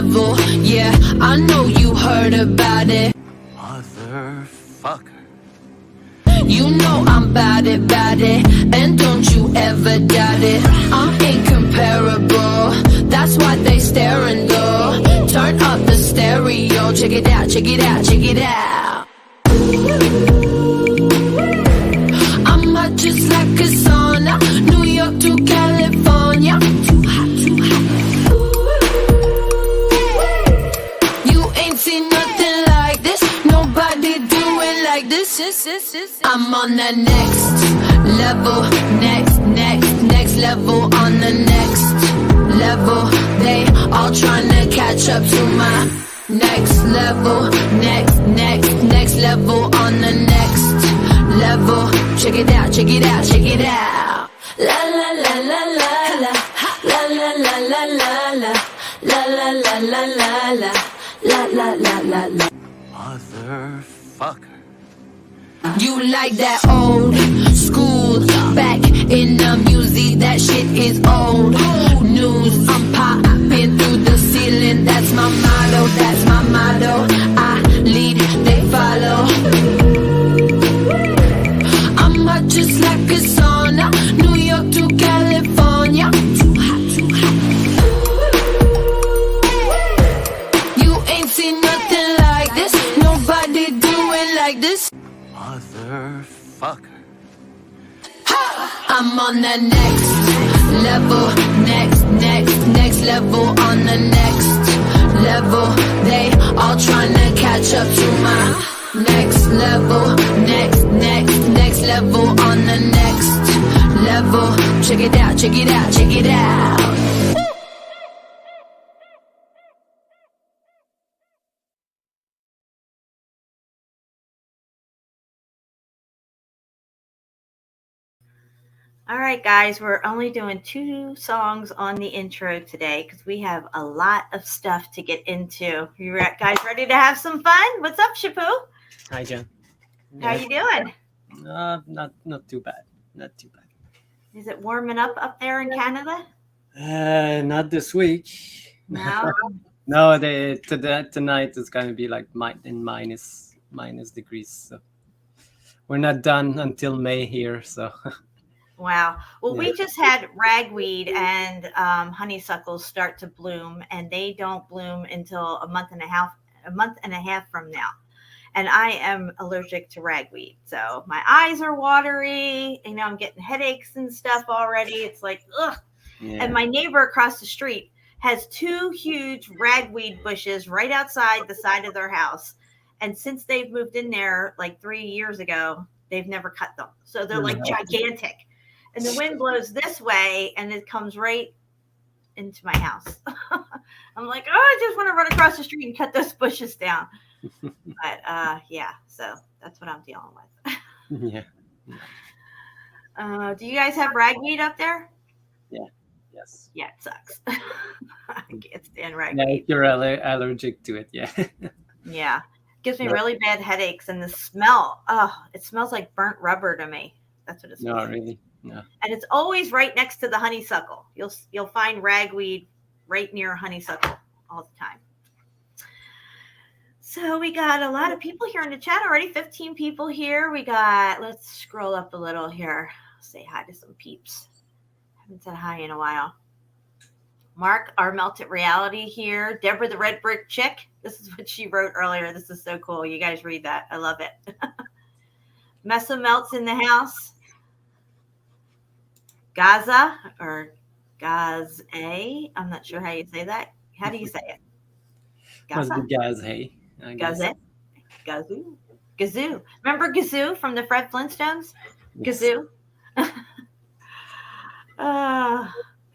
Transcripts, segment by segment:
level. Yeah, I know you heard about it. Motherfucker. You know I'm bout it, and don't you ever doubt it. I'm incomparable, that's why they staring though. Turn up the stereo, check it out, check it out, check it out. I'm hot just like a sauna, New York to California. Too hot, too hot. You ain't seen nothing like this, nobody do it like this. I'm on the next level, next level, on the next level. They all trying to catch up to my next level, next level, on the next level. Check it out, check it out, check it out. La la la la la la, la la la la la la, la la la la la la, la la la la. Motherfucker. You like that old school, back in the music, that shit is old news. I'm popping through the ceiling, that's my motto, that's my motto. I lead, they follow. I'm hot just like a sauna, New York to California. Too hot, too hot. You ain't seen nothing like this, nobody do it like this. Motherfucker. I'm on the next level, next level, on the next level. They all trying to catch up to my next level, next level, on the next level. Check it out, check it out, check it out. All right, guys, we're only doing 2 songs on the intro today because we have a lot of stuff to get into. You guys ready to have some fun? What's up, Shapu? Hi, Jen. How you doing? Not too bad. Not too bad. Is it warming up there in Canada? Not this week. No. No, tonight is going to be like minus degrees. So we're not done until May here. So. Wow. Well, Yeah. we just had ragweed and honeysuckles start to bloom, and they don't bloom until a month and a half from now. And I am allergic to ragweed, so my eyes are watery. You know, I'm getting headaches and stuff already. It's like, ugh. Yeah. And my neighbor across the street has 2 huge ragweed bushes right outside the side of their house. And since they've moved in there like 3 years ago, they've never cut them. So they're like gigantic. And the wind blows this way and it comes right into my house. I'm like, oh, I just want to run across the street and cut those bushes down. But yeah, so that's what I'm dealing with. Yeah. Do you guys have ragweed up there? Yeah. Yes. Yeah, it sucks. I can't stand ragweed. Yeah, if you're allergic to it, yeah. Yeah. Gives me really bad headaches, and the smell, it smells like burnt rubber to me. That's what it smells like. No, really. No. And it's always right next to the honeysuckle. You'll find ragweed right near honeysuckle all the time. So we got a lot of people here in the chat already. 15 people here. Let's scroll up a little here. Say hi to some peeps. Haven't said hi in a while. Mark, our melted reality here. Deborah, the red brick chick. This is what she wrote earlier. This is so cool. You guys read that. I love it. Messa Melts in the house. Gaza or Gaze. I'm not sure how you say that. How do you say it? Gaza? Gaze. Gaze. Gazoo. Gazoo. Remember Gazoo from the Fred Flintstones? Yes. Gazoo.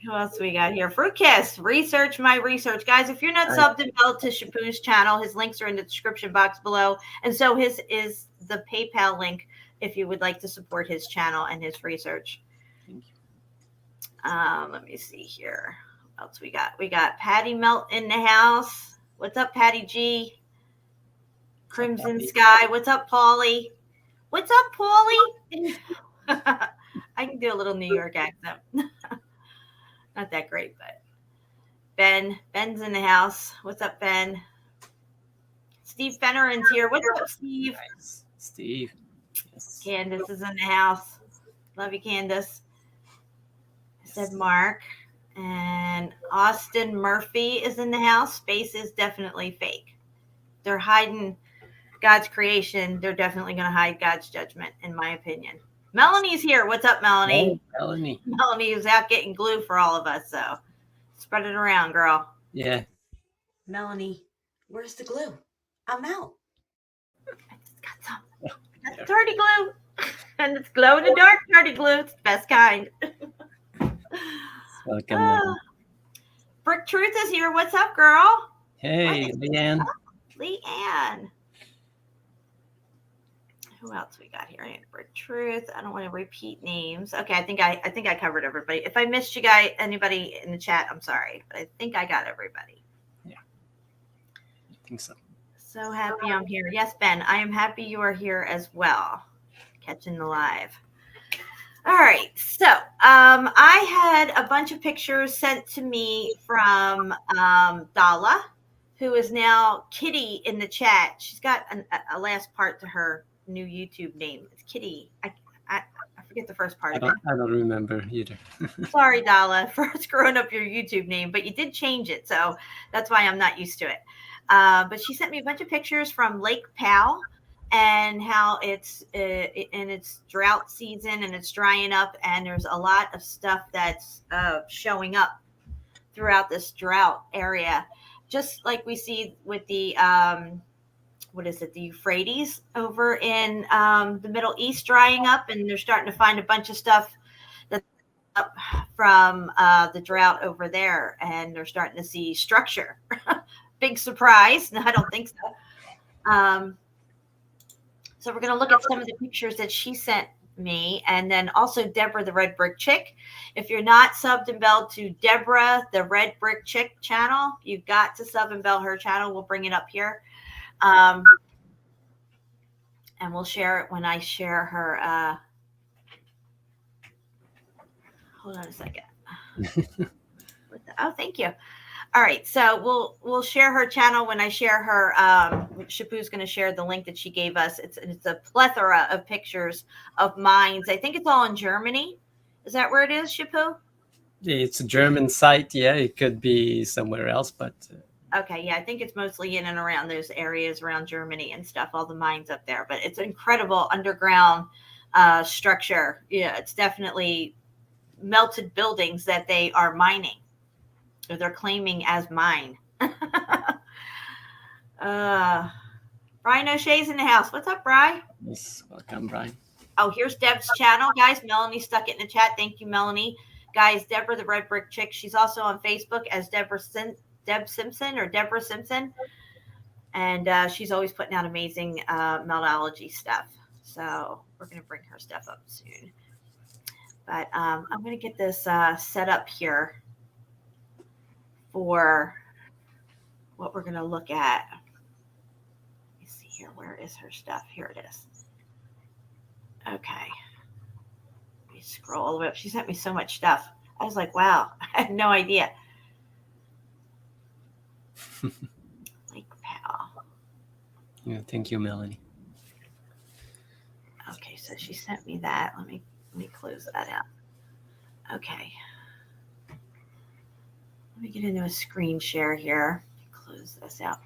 Who else we got here? Fruitcast. Research my research. Guys, if you're not subbed and belled to Shapu's channel, his links are in the description box below. And so his is the PayPal link if you would like to support his channel and his research. Thank you. Let me see here. What else we got? We got Patty Melt in the house. What's up, Patty G? Crimson Sky. What's up, Paulie? What's up, Paulie? I can do a little New York accent. Not that great, but Ben. Ben's in the house. What's up, Ben? Steve Fenneran's here. What's up, Steve? Nice. Steve. Yes. Candace is in the house. Love you, Candace. Said Mark. And Austin Murphy is in the house. Space is definitely fake. They're hiding God's creation. They're definitely going to hide God's judgment, in my opinion. Melanie's here. What's up, Melanie? Oh, Melanie. Melanie is out getting glue for all of us, so spread it around, girl. Yeah. Melanie, where's the glue? I'm out. I just got some. I got dirty glue. And it's glow in the dark dirty glue. It's the best kind. Welcome. Brick Truth is here. What's up, girl? Hey, Leanne. Leanne. Who else we got here? I need Brick Truth. I don't want to repeat names. Okay, I think I covered everybody. If I missed you guys, anybody in the chat, I'm sorry, but I think I got everybody. Yeah, I think so. So happy I'm here. Yes, Ben, I am happy you are here as well. Catching the live. All right, so I had a bunch of pictures sent to me from Dalla, who is now Kitty in the chat. She's got a last part to her new YouTube name. It's Kitty. I forget the first part of it. I don't remember either. Sorry, Dalla, for screwing up your YouTube name, but you did change it, so that's why I'm not used to it. But she sent me a bunch of pictures from Lake Powell and how it's in its drought season and it's drying up, and there's a lot of stuff that's showing up throughout this drought area, just like we see with the the Euphrates over in the Middle East drying up, and they're starting to find a bunch of stuff that's up from the drought over there, and they're starting to see structure. Big surprise. No, I don't think so. So we're going to look at some of the pictures that she sent me, and then also Deborah, the Red Brick Chick. If you're not subbed and belled to Deborah, the Red Brick Chick channel, you've got to sub and bell her channel. We'll bring it up here. And we'll share it when I share her. Hold on a second. Oh, thank you. All right, so we'll share her channel when I share her. Shapu's going to share the link that she gave us. It's a plethora of pictures of mines. I think it's all in Germany. Is that where it is, Shapu? It's a German site. Yeah, it could be somewhere else, but. Okay, yeah, I think it's mostly in and around those areas around Germany and stuff, all the mines up there. But it's incredible underground structure. Yeah, it's definitely melted buildings that they are mining, or they're claiming as mine. Brian O'Shea's in the house. What's up, Brian? Yes, welcome, Brian. Oh, here's Deb's channel, guys. Melanie stuck it in the chat. Thank you, Melanie. Guys, Deborah, the Red Brick Chick. She's also on Facebook as Deb Simpson or Deborah Simpson. And she's always putting out amazing Meltology stuff. So we're going to bring her stuff up soon. But I'm going to get this set up here for what we're going to look at. Let me see here. Where is her stuff? Here it is. Okay. Let me scroll all the way up. She sent me so much stuff. I was like, wow, I had no idea. Lake Powell. Yeah, thank you, Melanie. Okay, so she sent me that. Let me close that out. Okay. Let me get into a screen share here. Close this out.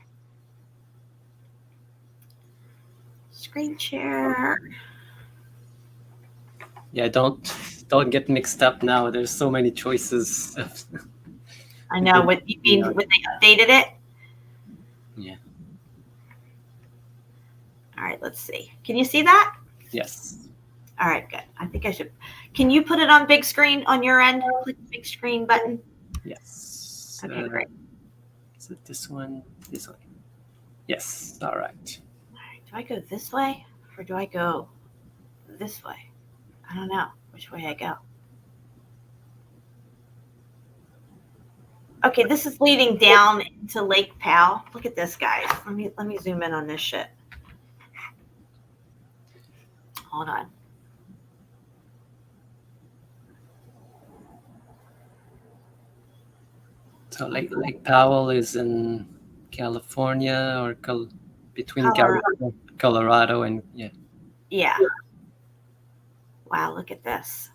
Screen share. Yeah, don't get mixed up now. There's so many choices. I know what you mean when they updated it. Yeah. All right, let's see. Can you see that? Yes. All right, good. I think I should. Can you put it on big screen on your end? Click the big screen button. Yes. Okay, great. Is it this one? This one. Yes. All right. All right. Do I go this way or do I go this way? I don't know which way I go. Okay, this is leading down into Lake Powell. Look at this, guys. Let me zoom in on this shit. Hold on. So Lake Powell is in California or between Colorado and yeah. Yeah. Wow, look at this.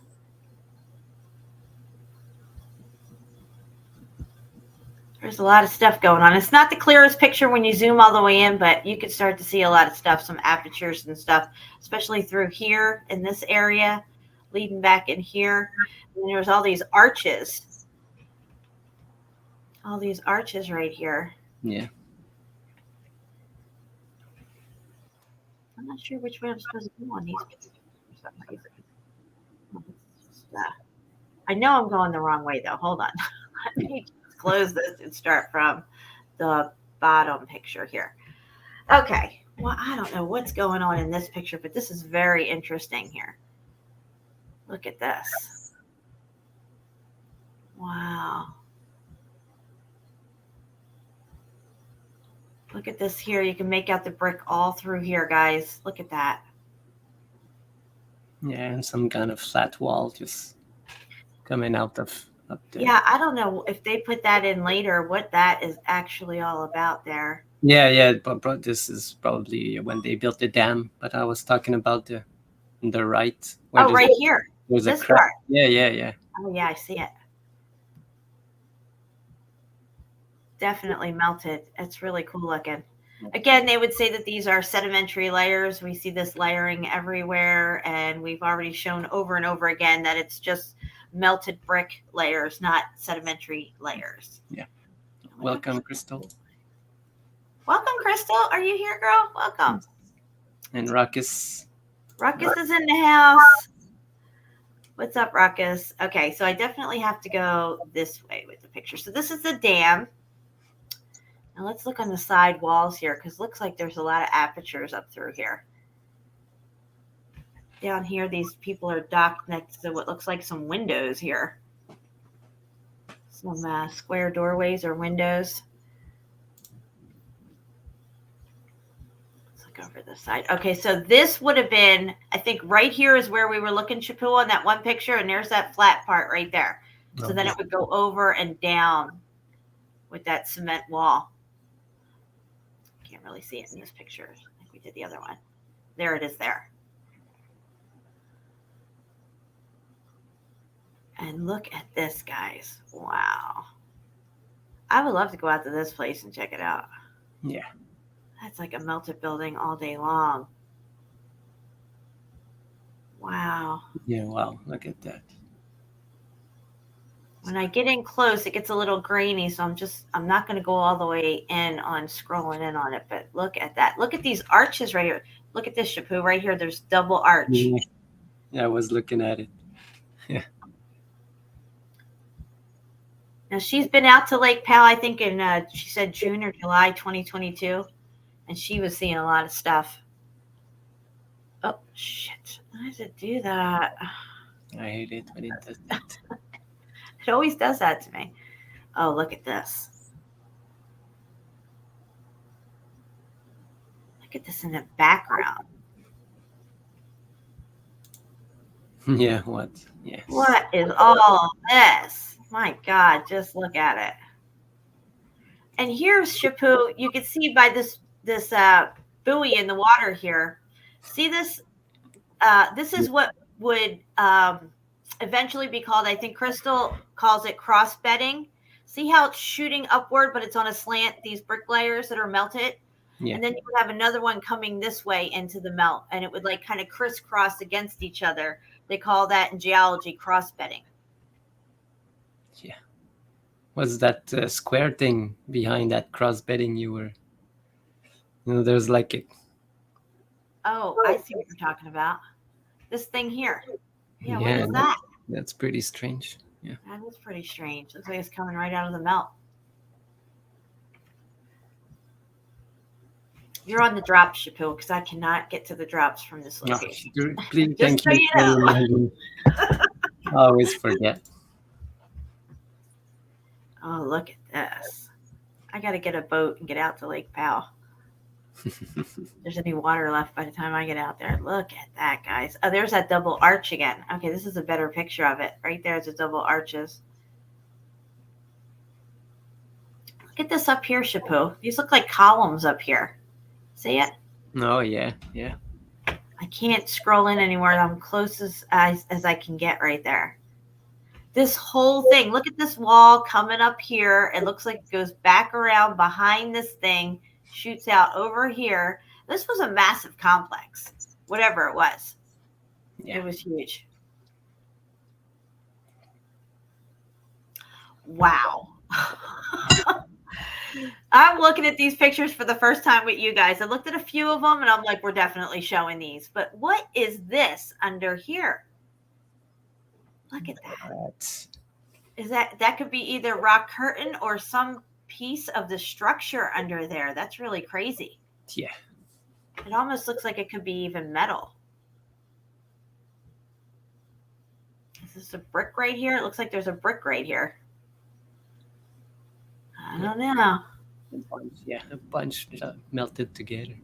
There's a lot of stuff going on. It's not the clearest picture when you zoom all the way in, but you can start to see a lot of stuff, some apertures and stuff, especially through here in this area, leading back in here. And there's all these arches. All these arches right here. Yeah. I'm not sure which way I'm supposed to go on these pictures for some reason. I know I'm going the wrong way, though. Hold on. Let me just close this and start from the bottom picture here. Okay. Well, I don't know what's going on in this picture, but this is very interesting here. Look at this. Wow. Look at this here. You can make out the brick all through here, guys. Look at that. Yeah, and some kind of flat wall just coming out of up there. Yeah, I don't know if they put that in later, what that is actually all about there. Yeah, but this is probably when they built the dam. But I was talking about the right. Oh, right here. There's This a crack. part. Yeah. Oh, yeah, I see it. Definitely melted. It's really cool looking. Again, they would say that these are sedimentary layers. We see this layering everywhere, and we've already shown over and over again that it's just melted brick layers, not sedimentary layers. Yeah. Welcome, Crystal. Welcome, Crystal. Are you here, girl? Welcome. And Ruckus. Ruckus is in the house. What's up, Ruckus? Okay, so I definitely have to go this way with the picture. So this is the dam. Now let's look on the side walls here, because it looks like there's a lot of apertures up through here. Down here, these people are docked next to what looks like some windows here. Some square doorways or windows. Let's look over this side. Okay, so this would have been, I think right here is where we were looking, Chapu, on that one picture, and there's that flat part right there. So then it would go over and down with that cement wall. Can't really see it in this picture. I think we did the other one. There it is there. And look at this, guys. Wow. I would love to go out to this place and check it out. Yeah. That's like a melted building all day long. Wow. Yeah, wow. Look at that. When I get in close, it gets a little grainy, so I'm not going to go all the way in on scrolling in on it, but look at that. Look at these arches right here. Look at this, Chapu, right here. There's double arch. Yeah, I was looking at it. Yeah. Now, she's been out to Lake Powell, I think, in, she said June or July 2022, and she was seeing a lot of stuff. Oh, shit. Why does it do that? I hate it when it does that. It always does that to me. Oh, look at this. Look at this in the background. Yeah, what? Yes. What is all this? My God, just look at it. And here's Chapu. You can see by this buoy in the water here. See this? This is what would eventually be called, I think Crystal calls it cross bedding. See how it's shooting upward, but it's on a slant, these brick layers that are melted? Yeah. And then you would have another one coming this way into the melt, and it would like kind of crisscross against each other. They call that in geology cross bedding. Yeah. What's that square thing behind that cross bedding you were? You know, there's like a... Oh, I see what you're talking about. This thing here. Yeah, what is that? That's pretty strange. Yeah. That is pretty strange. Looks like it's coming right out of the melt. You're on the drops, Chapu, because I cannot get to the drops from this location. No, please, thank you for reminding. I always forget. Oh, look at this. I got to get a boat and get out to Lake Powell. If there's any water left by the time I get out there. Look at that, guys. Oh, there's that double arch again. Okay, this is a better picture of it. Right there is the double arches. Look at this up here, Chapu. These look like columns up here. See it? Oh yeah, yeah. I can't scroll in anymore. I'm close as I can get right there. This whole thing, look at this wall coming up here. It looks like it goes back around behind this thing, shoots out over here. This was a massive complex, whatever it was. Yeah. It was huge. Wow. I'm looking at these pictures for the first time with you guys. I looked at a few of them and I'm like, we're definitely showing these. But what is this under here? Look at that. Is that could be either rock curtain or some piece of the structure under there. That's really crazy. Yeah. It almost looks like it could be even metal. Is this a brick right here? It looks like there's a brick right here. I don't know. A bunch melted together.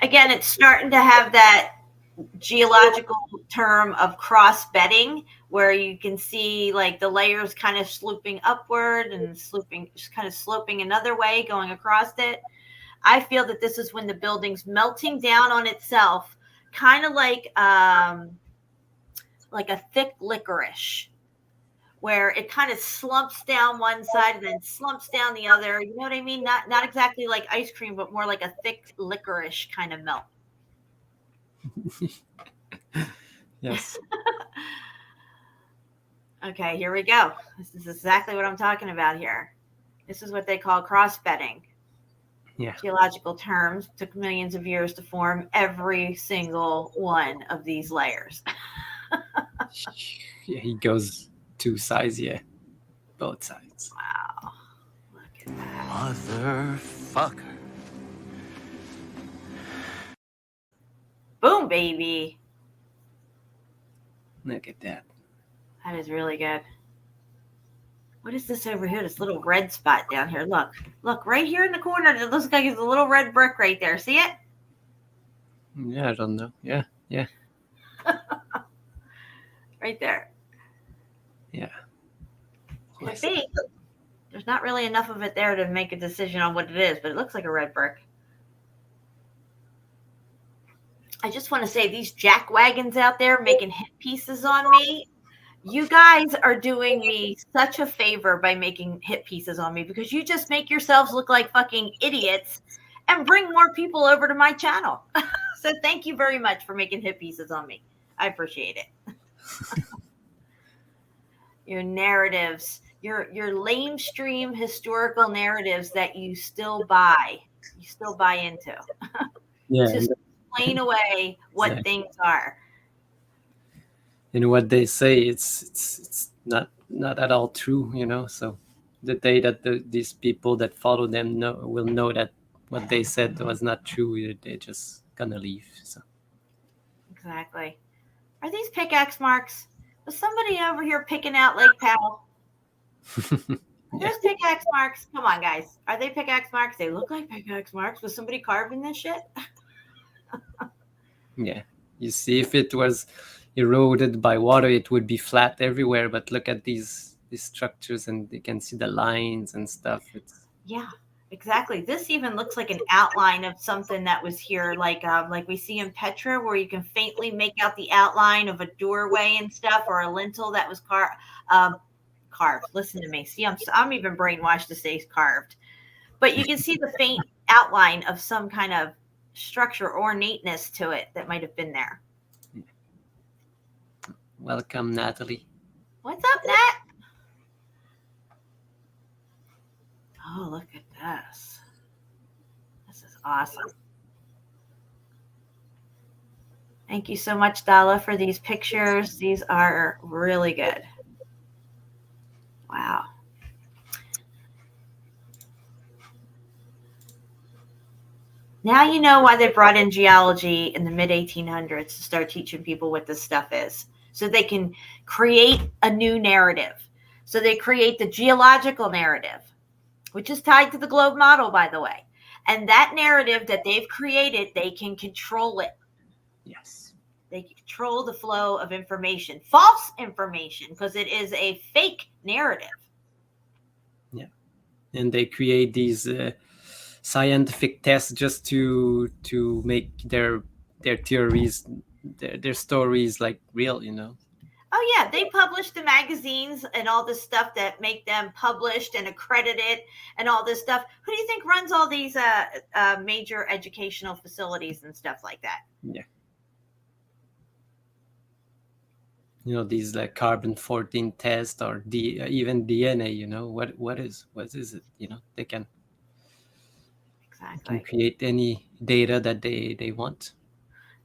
Again, it's starting to have that geological term of cross bedding, where you can see like the layers kind of sloping upward and sloping another way going across it. I feel that this is when the building's melting down on itself, kind of like a thick licorice, where it kind of slumps down one side and then slumps down the other. You know what I mean? Not exactly like ice cream, but more like a thick licorice kind of melt. Yes. Okay, here we go. This is exactly what I'm talking about here. This is what they call cross bedding. Yeah. Geological terms. Took millions of years to form every single one of these layers. Yeah, he goes 2 sides, yeah. Both sides. Wow. Look at that. Motherfucker. Boom, baby. Look at that. That is really good. What is this over here? This little red spot down here. Look, right here in the corner. It looks like it's a little red brick right there. See it? Yeah, I don't know. Yeah. Right there. Yeah. Could be. There's not really enough of it there to make a decision on what it is, but it looks like a red brick. I just want to say, these jack wagons out there making hit pieces on me, you guys are doing me such a favor by making hit pieces on me, because you just make yourselves look like fucking idiots and bring more people over to my channel. So thank you very much for making hit pieces on me. I appreciate it. Your narratives, your lamestream historical narratives that you still buy into. Yeah. Just explain away what Exactly. things are. And what they say, it's not at all true, you know. So the day that these people that follow them will know that what they said was not true, they're just gonna leave. So Exactly. Are these pickaxe marks? Was somebody over here picking out Lake Powell? There's pickaxe marks. Come on, guys. Are they pickaxe marks? They look like pickaxe marks. Was somebody carving this shit? Yeah. You see, if it was eroded by water, it would be flat everywhere. But look at these structures, and you can see the lines and stuff. Yeah, exactly. This even looks like an outline of something that was here, like we see in Petra, where you can faintly make out the outline of a doorway and stuff, or a lintel that was carved. Listen to me. See, I'm even brainwashed to say carved, but you can see the faint outline of some kind of structure, ornateness to it that might have been there. Welcome, Natalie. What's up, Nat? Oh, look at this. This is awesome. Thank you so much, Dalla, for these pictures. These are really good. Wow. Now you know why they brought in geology in the mid-1800s to start teaching people what this stuff is, so they can create a new narrative. So they create the geological narrative, which is tied to the globe model, by the way. And that narrative that they've created, they can control it. Yes. They control the flow of information, false information, because it is a fake narrative. Yeah, and they create these scientific tests just to make their theories, their stories like real, you know. Oh yeah, they publish the magazines and all this stuff that make them published and accredited and all this stuff. Who do you think runs all these major educational facilities and stuff like that? Yeah. You know, these like carbon 14 test or even DNA, you know, what is it, you know, they can Exactly. create any data that they want.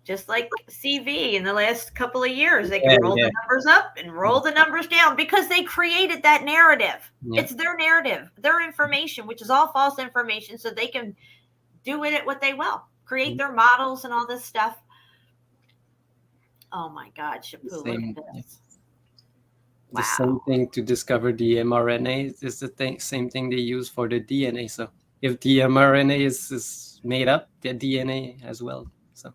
Just like CV in the last couple of years, they can Yeah, roll yeah. the numbers up and roll the numbers down because they created that narrative. Yeah. It's their narrative, their information, which is all false information, so they can do with it what they will, create their models and all this stuff. Oh my God, Shapu, look Same, at this. the Wow. same thing to discover the mRNA is the same thing they use for the DNA. So if the mRNA is made up, the DNA as well. So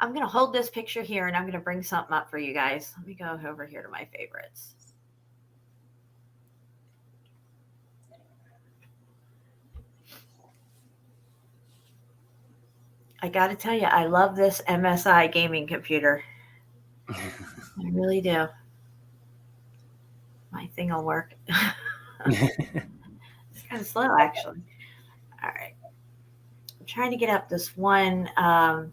I'm going to hold this picture here and I'm going to bring something up for you guys. Let me go over here to my favorites. I got to tell you, I love this MSI gaming computer. I really do. My thing will work. It's kind of slow, actually. All right. I'm trying to get up this one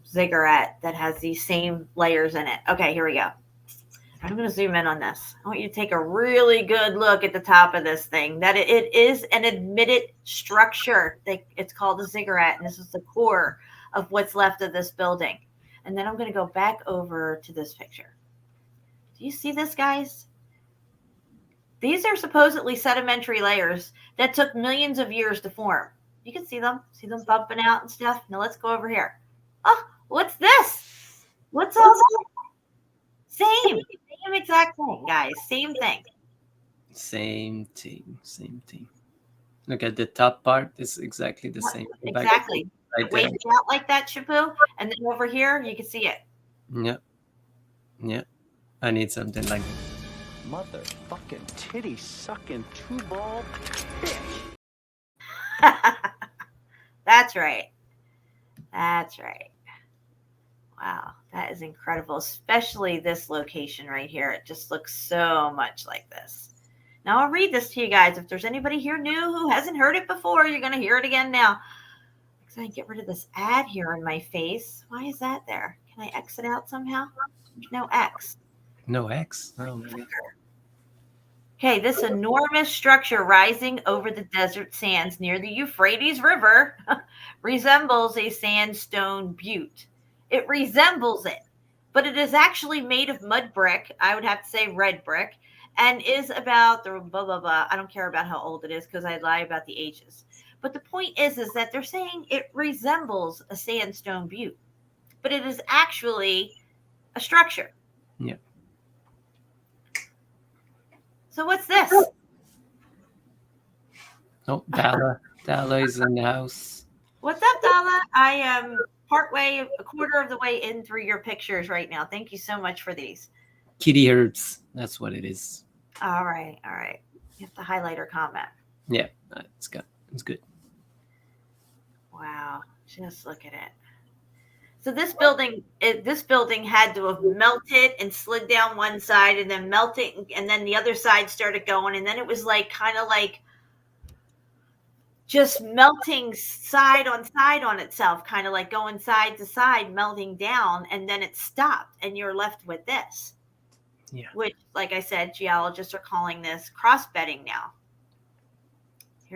ziggurat that has these same layers in it. Okay, here we go. I'm going to zoom in on this. I want you to take a really good look at the top of this thing. That it is an admitted structure. It's called a ziggurat, and this is the core of what's left of this building. And then I'm going to go back over to this picture. Do you see this, guys? These are supposedly sedimentary layers that took millions of years to form. You can see them bumping out and stuff. Now let's go over here. Oh, what's this? What's all that? Same exact thing, guys. Same thing. Same thing. Look at the top part, it's exactly the same. Exactly. Right Wave there. it out like that, Shapu, and then over here you can see it. Yeah. I need something like that. Motherfucking titty sucking two ball bitch. That's right. Wow, that is incredible, especially this location right here. It just looks so much like this. Now I'll read this to you guys. If there's anybody here new who hasn't heard it before, you're going to hear it again now. Because I get rid of this ad here in my face. Why is that there? Can I exit out somehow? There's no X. No X? Oh my God. Okay, this enormous structure rising over the desert sands near the Euphrates River resembles a sandstone butte. It resembles it, but it is actually made of mud brick. I would have to say red brick, and is about the blah, blah, blah. I don't care about how old it is because I lie about the ages. But the point is that they're saying it resembles a sandstone butte, but it is actually a structure. Yeah. So what's this? Oh, Dalla is in the house. What's up, Dalla? I am a quarter of the way in through your pictures right now. Thank you so much for these. Kitty herbs. That's what it is. All right. You have to highlight her comment. Yeah, it's good. Wow, just look at it. So this building had to have melted and slid down one side, and then melted, and then the other side started going, and then it was like kind of like just melting side on itself, kind of like going side to side, melting down, and then it stopped, and you're left with this. Yeah. Which, like I said, geologists are calling this cross bedding now.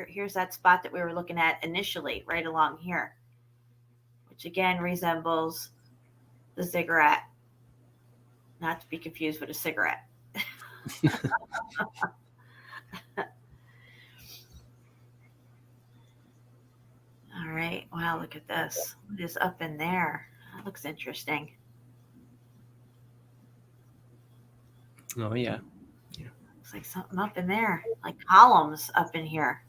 Here's that spot that we were looking at initially, right along here, which again resembles the ziggurat, not to be confused with a cigarette. All right. Wow, look at this. What is up in there? That looks interesting. Oh, yeah. Looks like something up in there, like columns up in here.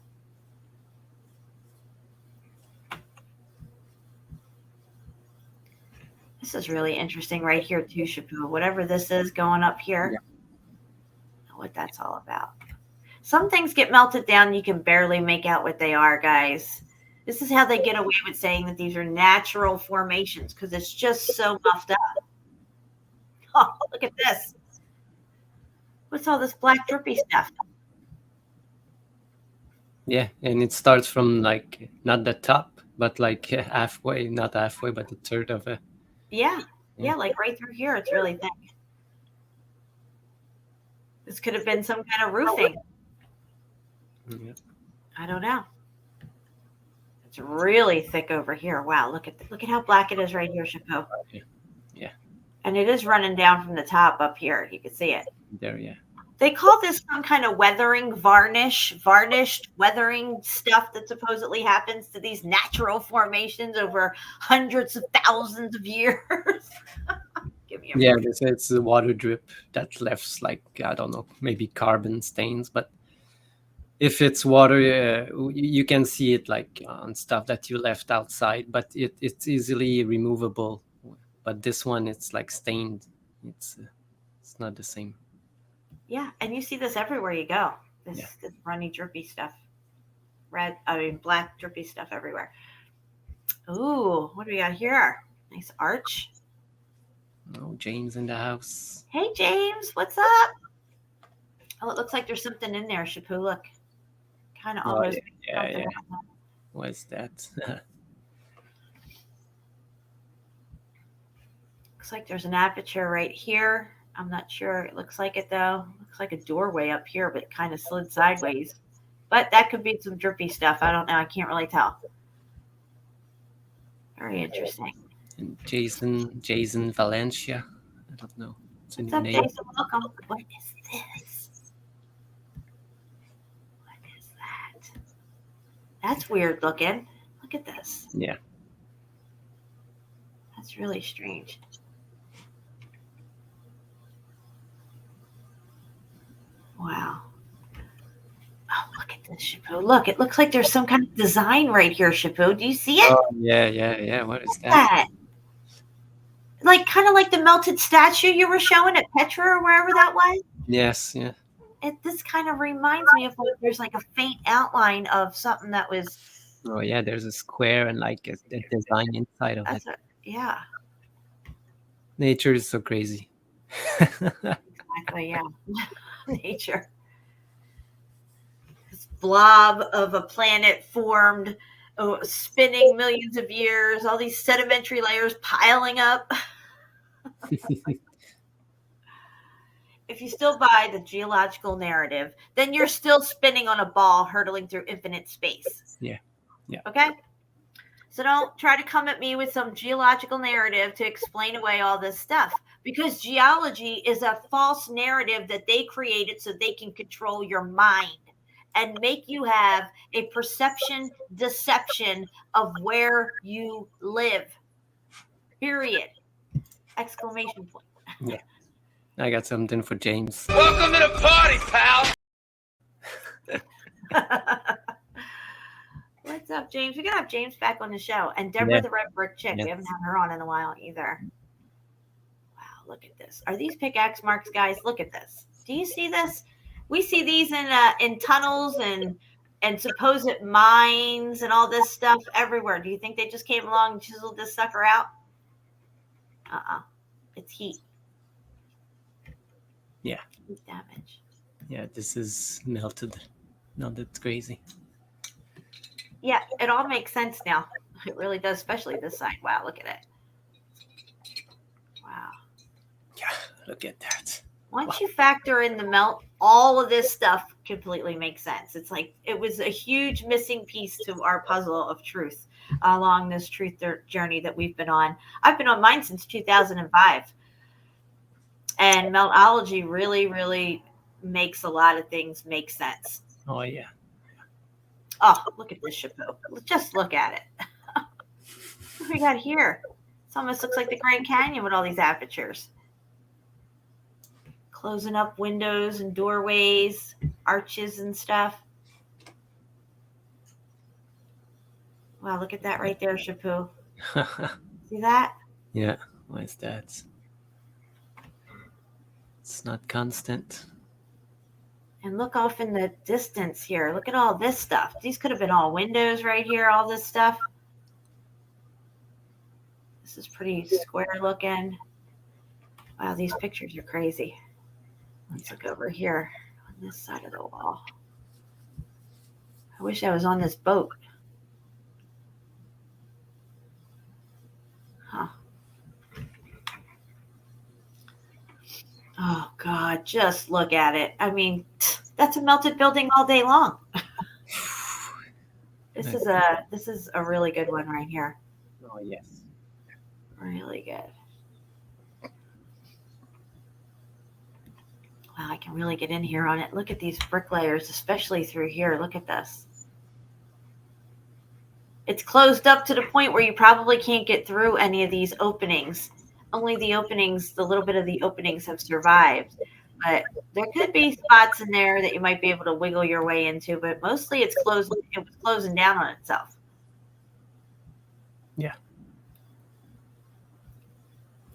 This is really interesting right here too, Shapu. Whatever this is going up here. Yeah. I don't know what that's all about. Some things get melted down. You can barely make out what they are, guys. This is how they get away with saying that these are natural formations because it's just so muffed up. Oh, look at this. What's all this black drippy stuff? Yeah, and it starts from like not the top, but like halfway, not halfway, but a third of it. Yeah, like right through here. It's really thick. This could have been some kind of roofing. Yeah. I don't know. It's really thick over here. Wow, look at how black it is right here, Chapeau. Yeah. And it is running down from the top up here. You can see it. There, yeah. They call this some kind of weathering, varnished weathering stuff that supposedly happens to these natural formations over hundreds of thousands of years. Give me a Yeah, it's the water drip that left like, I don't know, maybe carbon stains, but if it's water, you can see it like on stuff that you left outside, but it's easily removable. But this one, it's like stained. It's not the same. Yeah, and you see this everywhere you go. This runny, drippy stuff. Black, drippy stuff everywhere. Ooh, what do we got here? Nice arch. Oh, James in the house. Hey, James, what's up? Oh, it looks like there's something in there, Chapeau. Look. Kind of almost. Yeah. What's that? Looks like there's an aperture right here. I'm not sure. It looks like it, though. Looks like a doorway up here, but it kind of slid sideways. But that could be some drippy stuff. I don't know. I can't really tell. Very interesting. And Jason Valencia. I don't know. It's a What's new up, name. Jason? Welcome. What is this? What is that? That's weird looking. Look at this. Yeah. That's really strange. Wow. Oh, look at this, Chapeau. Look, it looks like there's some kind of design right here, Chapeau. Do you see it? Oh, yeah. What is What's that? that? Like kind of like the melted statue you were showing at Petra or wherever that was. Yes, yeah. This kind of reminds me of like there's like a faint outline of something that was. Oh, yeah. There's a square and like a design inside of it. Yeah. Nature is so crazy. Exactly. Yeah. Nature. This blob of a planet formed, spinning millions of years. All these sedimentary layers piling up. If you still buy the geological narrative, then you're still spinning on a ball hurtling through infinite space. Yeah. Okay? So don't try to come at me with some geological narrative to explain away all this stuff, because geology is a false narrative that they created so they can control your mind and make you have a deception of where you live. Period. Exclamation point. Yeah. I got something for James. Welcome to the party, pal. What's up, James? We gotta have James back on the show. And Deborah, the red brick chick. We haven't had her on in a while either. Wow, look at this. Are these pickaxe marks, guys? Look at this. Do you see this? We see these in tunnels and supposed mines and all this stuff everywhere. Do you think they just came along and chiseled this sucker out? It's heat. Yeah. Heat damage. Yeah, this is melted. No, that's crazy. Yeah, it all makes sense now. It really does, especially this side. Wow, look at it. Wow. Yeah, look at that. Once you factor in the melt, all of this stuff completely makes sense. It's like it was a huge missing piece to our puzzle of truth along this truth journey that we've been on. I've been on mine since 2005. And Meltology really, really makes a lot of things make sense. Oh, yeah. Oh, look at this Chapeau. Just look at it. What do we got here? It almost looks like the Grand Canyon with all these apertures. Closing up windows and doorways, arches and stuff. Wow, look at that right there, Chapeau. See that? Yeah. Why is that? It's not constant. And look off in the distance here. Look at all this stuff. These could have been all windows right here, all this stuff. This is pretty square looking. Wow, these pictures are crazy. Let's look over here on this side of the wall. I wish I was on this boat. Huh. Oh God, just look at it. I mean, that's a melted building all day long. This is a really good one right here. Oh yes. Really good. Wow, I can really get in here on it. Look at these brick layers, especially through here. Look at this. It's closed up to the point where you probably can't get through any of these openings. Only the openings, the little bit of the openings have survived. But there could be spots in there that you might be able to wiggle your way into, but mostly it was closing down on itself. Yeah.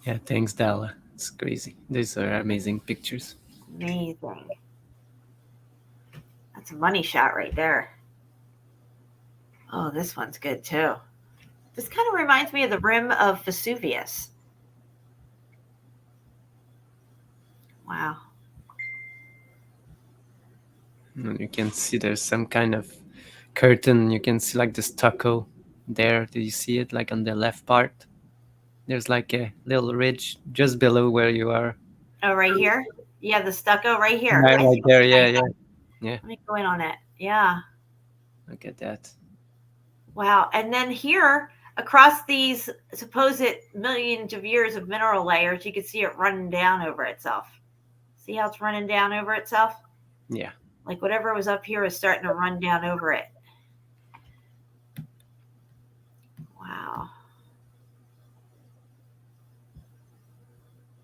Yeah, thanks, Dalla. It's crazy. These are amazing pictures. Amazing. That's a money shot right there. Oh, this one's good too. This kind of reminds me of the rim of Vesuvius. Wow. And you can see there's some kind of curtain. You can see like the stucco there. Do you see it? Like on the left part? There's like a little ridge just below where you are. Oh, right here? Yeah, the stucco right here. Right there, yeah. Let me go in on it. Yeah. Look at that. Wow. And then here, across these supposed millions of years of mineral layers, you can see it running down over itself. See how it's running down over itself? Yeah. Like whatever was up here is starting to run down over it. Wow.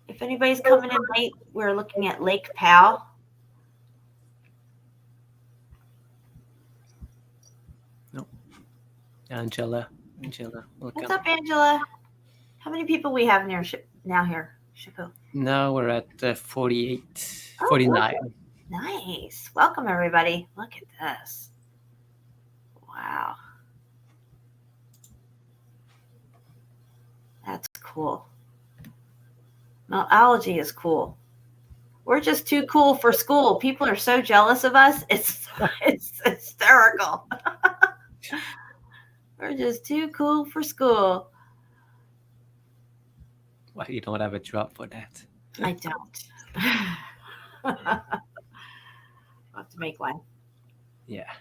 If anybody's coming in late, we're looking at Lake Powell. Angela, welcome. What's up, Angela? How many people we have now here, Shapu? Now we're at 48, Oh, 49. Look. Nice. Welcome, everybody. Look at this. Wow. That's cool. Meltology is cool. We're just too cool for school. People are so jealous of us. It's hysterical. We're just too cool for school. Why you don't have a drop for that? I don't. I'll have to make one. Yeah.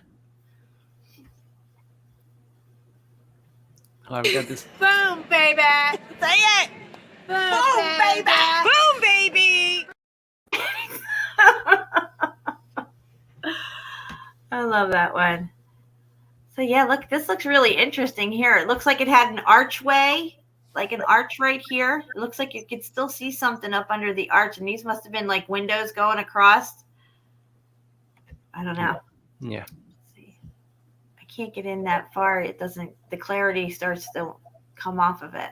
Oh, we got this. Boom, baby. Say it. Boom, baby. Boom, baby. I love that one. So yeah, look, this looks really interesting here. It looks like it had an archway, like an arch right here. It looks like you could still see something up under the arch, and these must have been like windows going across. I don't know. Yeah. Let's see. I can't get in that far. It doesn't, the clarity starts to come off of it.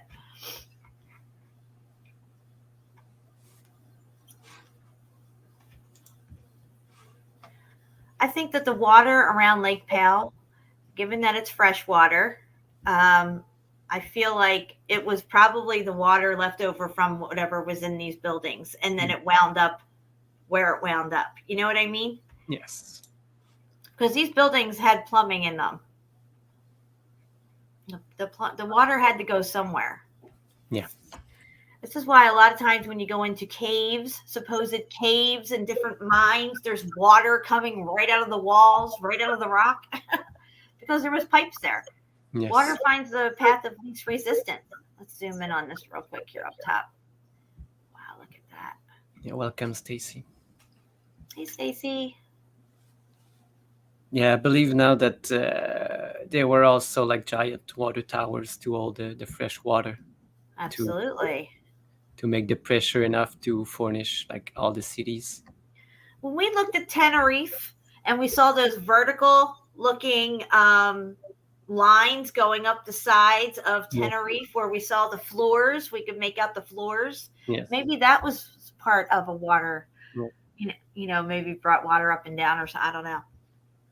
I think that the water around Lake Powell, given that it's fresh water, I feel like it was probably the water left over from whatever was in these buildings, and then it wound up where it wound up. You know what I mean? Yes. Because these buildings had plumbing in them. The water had to go somewhere. Yeah. This is why a lot of times when you go into caves, supposed caves and different mines, there's water coming right out of the walls, right out of the rock, because there was pipes there. Yes. Water finds the path of least resistance. Let's zoom in on this real quick here up top. Wow, look at that. Yeah, welcome, Stacy. Hey, Stacy. Yeah, I believe now that there were also like giant water towers to hold the fresh water. Absolutely. To make the pressure enough to furnish like all the cities. When we looked at Tenerife and we saw those vertical looking lines going up the sides of Yeah. Tenerife where we saw the floors. We could make out the floors. Yes. Maybe that was part of a water, Yeah. maybe brought water up and down or something. I don't know.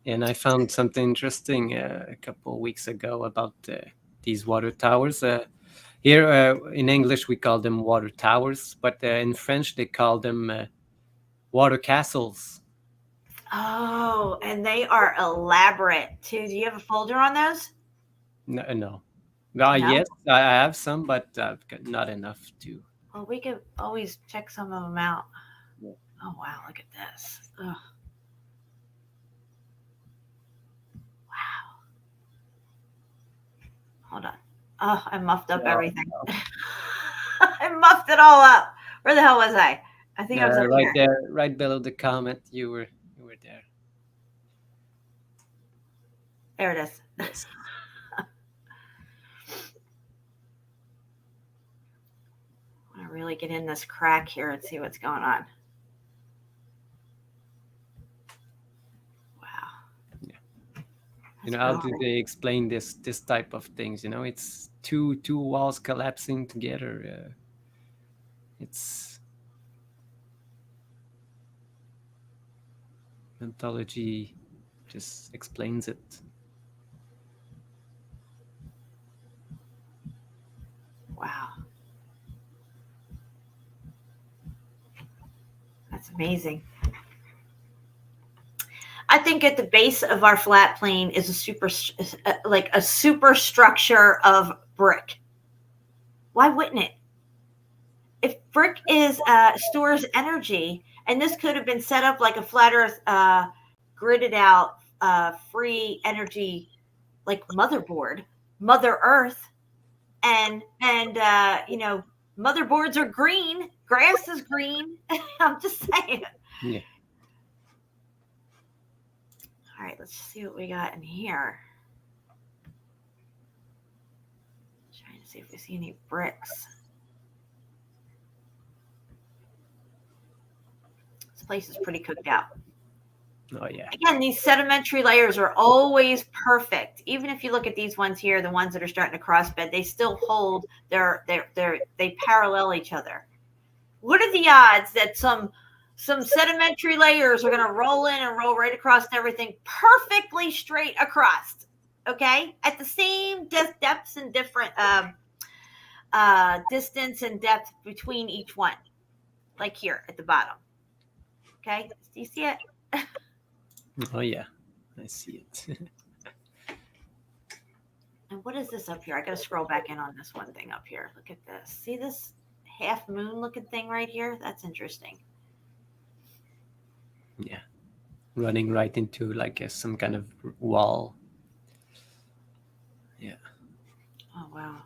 And I found something interesting a couple of weeks ago about these water towers. Here in English, we call them water towers, but in French, they call them water castles. Oh, and they are elaborate too. Do you have a folder on those? No. No? Yes, I have some, but I've got not enough to. Well, we could always check some of them out. Yeah. Oh, wow. Look at this. Ugh. Wow. Hold on. Oh, I muffed up everything. I muffed it all up. Where the hell was I? I think I was up Right here. there, right below the comment. You were there. There it is. Yes. I want to really get in this crack here and see what's going on. Wow. Yeah. How do they explain this type of things? It's two walls collapsing together. It's Meltology just explains it. Wow. That's amazing. I think at the base of our flat plane is a superstructure of brick. Why wouldn't it? If brick is stores energy, and this could have been set up like a flat Earth, gridded out, free energy, like motherboard, Mother Earth, and motherboards are green, grass is green. I'm just saying. Yeah. All right, let's see what we got in here. Trying to see if we see any bricks. This place is pretty cooked out. Oh yeah. Again, these sedimentary layers are always perfect. Even if you look at these ones here, the ones that are starting to crossbed, they still hold they parallel each other. What are the odds that some sedimentary layers are going to roll in and roll right across everything perfectly straight across? Okay, at the same depths and different distance and depth between each one, like here at the bottom. Okay, do you see it? Oh yeah, I see it. And what is this up here? I got to scroll back in on this one thing up here. Look at this. See this half moon looking thing right here? That's interesting. Yeah, running right into like some kind of wall. Yeah. Oh wow.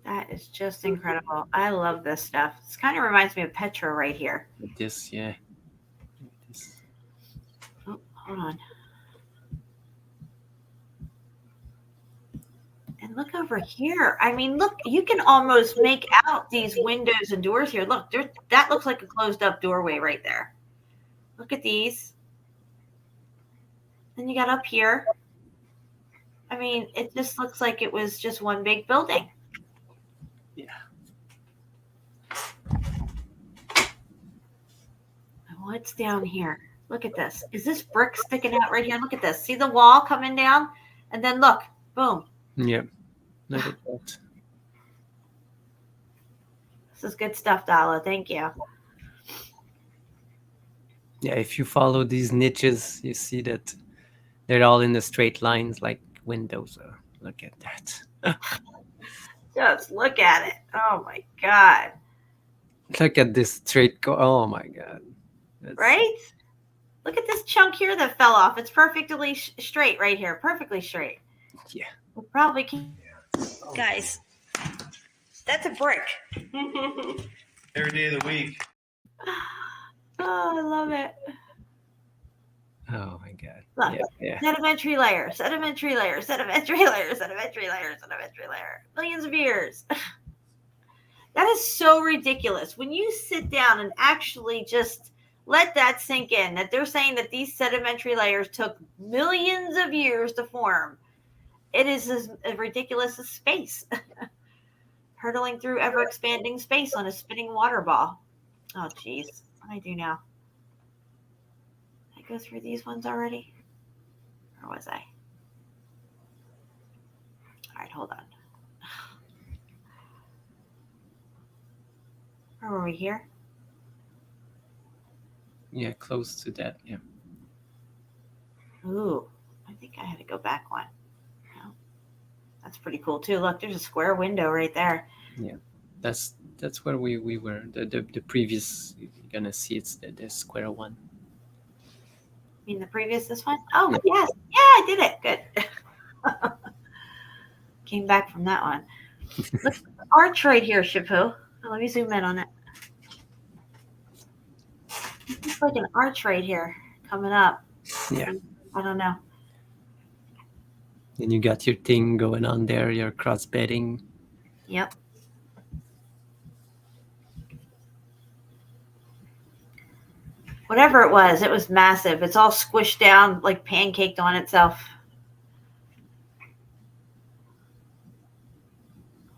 That is just incredible. I love this stuff. This kind of reminds me of Petra right here. This, yeah. Oh, hold on. And look over here. I mean, look, you can almost make out these windows and doors here. Look, that looks like a closed up doorway right there. Look at these. Then you got up here. I mean, it just looks like it was just one big building. Yeah. What's down here? Look at this. Is this brick sticking out right here? Look at this. See the wall coming down? And then look, boom. Yeah. Look at that. This is good stuff, Dalla. Thank you. Yeah, if you follow these niches, you see that they're all in the straight lines like windows. Look at that. Just look at it. Oh my God. Look at this straight oh my God. Right? Look at this chunk here that fell off. It's perfectly straight right here. Perfectly straight. Yeah. We'll probably keep. Guys, that's a brick. Every day of the week. Oh, I love it. Oh my God. Look, yeah. Sedimentary layer, sedimentary layer, sedimentary layer, sedimentary layer, sedimentary layer. Millions of years. That is so ridiculous. When you sit down and actually just let that sink in, that they're saying that these sedimentary layers took millions of years to form, it is as ridiculous as space. Hurtling through ever-expanding space on a spinning water ball. Oh, geez. What do I do now? Did I go through these ones already? Or was I? All right, hold on. Where were we here? Yeah, close to that. Yeah. Ooh, I think I had to go back one. No. That's pretty cool too. Look, there's a square window right there. Yeah. That's where we were. The previous, you're gonna see it's the square one. You mean the previous this one? Oh, yes. Yeah, I did it. Good. Came back from that one. Look, arch right here, Shapu. Let me zoom in on it. It's like an arch right here coming up. Yeah. I don't know. And you got your thing going on there, your cross bedding. Yep. Whatever it was massive. It's all squished down, like pancaked on itself.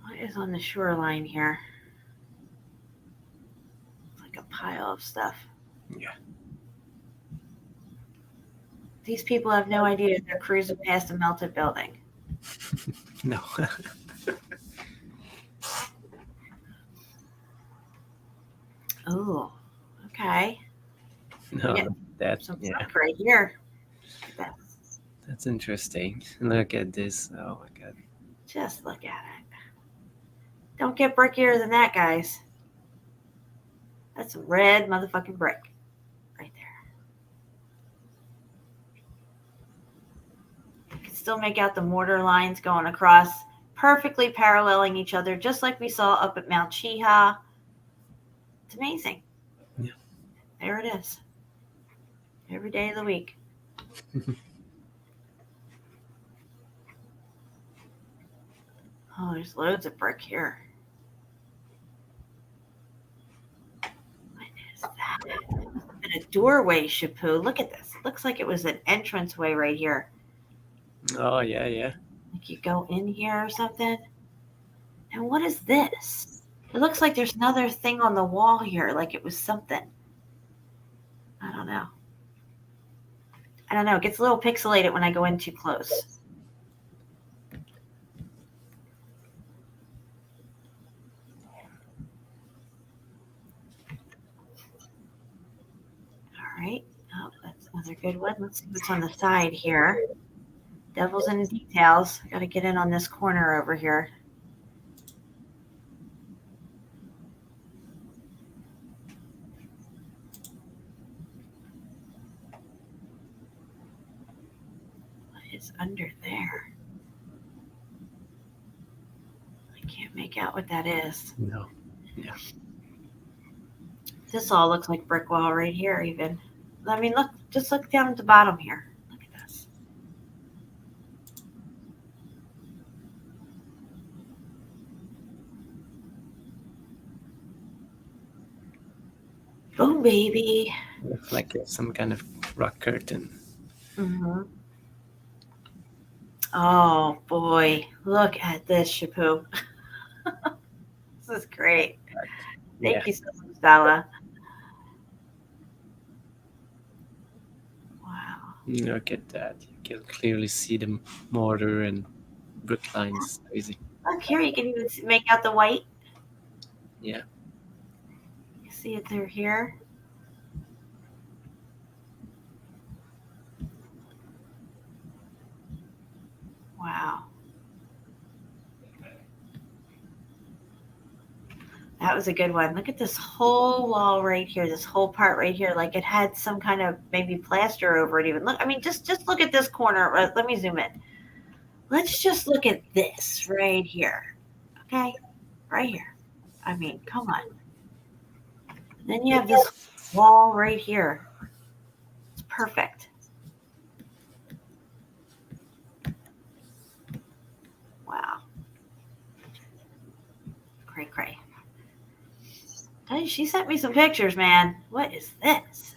What is on the shoreline here? It's like a pile of stuff. Yeah. These people have no idea they're cruising past a melted building. No. Oh, okay. No, Yeah. that, Some yeah, stuff right here. that's interesting. Look at this. Oh my God. Just look at it. Don't get brickier than that, guys. That's a red motherfucking brick right there. You can still make out the mortar lines going across, perfectly paralleling each other, just like we saw up at Mount Chiha. It's amazing. Yeah. There it is. Every day of the week. Oh, there's loads of brick here. What is that? And a doorway, Shapu. Look at this. Looks like it was an entranceway right here. Oh yeah, yeah. Like you go in here or something. And what is this? It looks like there's another thing on the wall here, like it was something. I don't know. It gets a little pixelated when I go in too close. All right. Oh, that's another good one. Let's see what's on the side here. Devil's in the details. I got to get in on this corner over here. What is under there? I can't make out what that is. No. Yeah. This all looks like brick wall right here even. I mean, look, just look down at the bottom here. Look at this. Boom, baby. Looks like some kind of rock curtain. Mm-hmm. Oh, boy. Look at this, Shapu. This is great. Thank you so much, Dalla. Wow. Look at that. You can clearly see the mortar and brick lines. Crazy. Look here, you can even make out the white. Yeah. You see it through here. Wow. That was a good one. Look at this whole wall right here, this whole part right here. Like it had some kind of maybe plaster over it even. Look, I mean, just look at this corner. Let me zoom in. Let's just look at this right here. Okay? Right here. I mean, come on. Then you have this wall right here. It's perfect. Wow. Cray, cray. she sent me some pictures, man. What is this?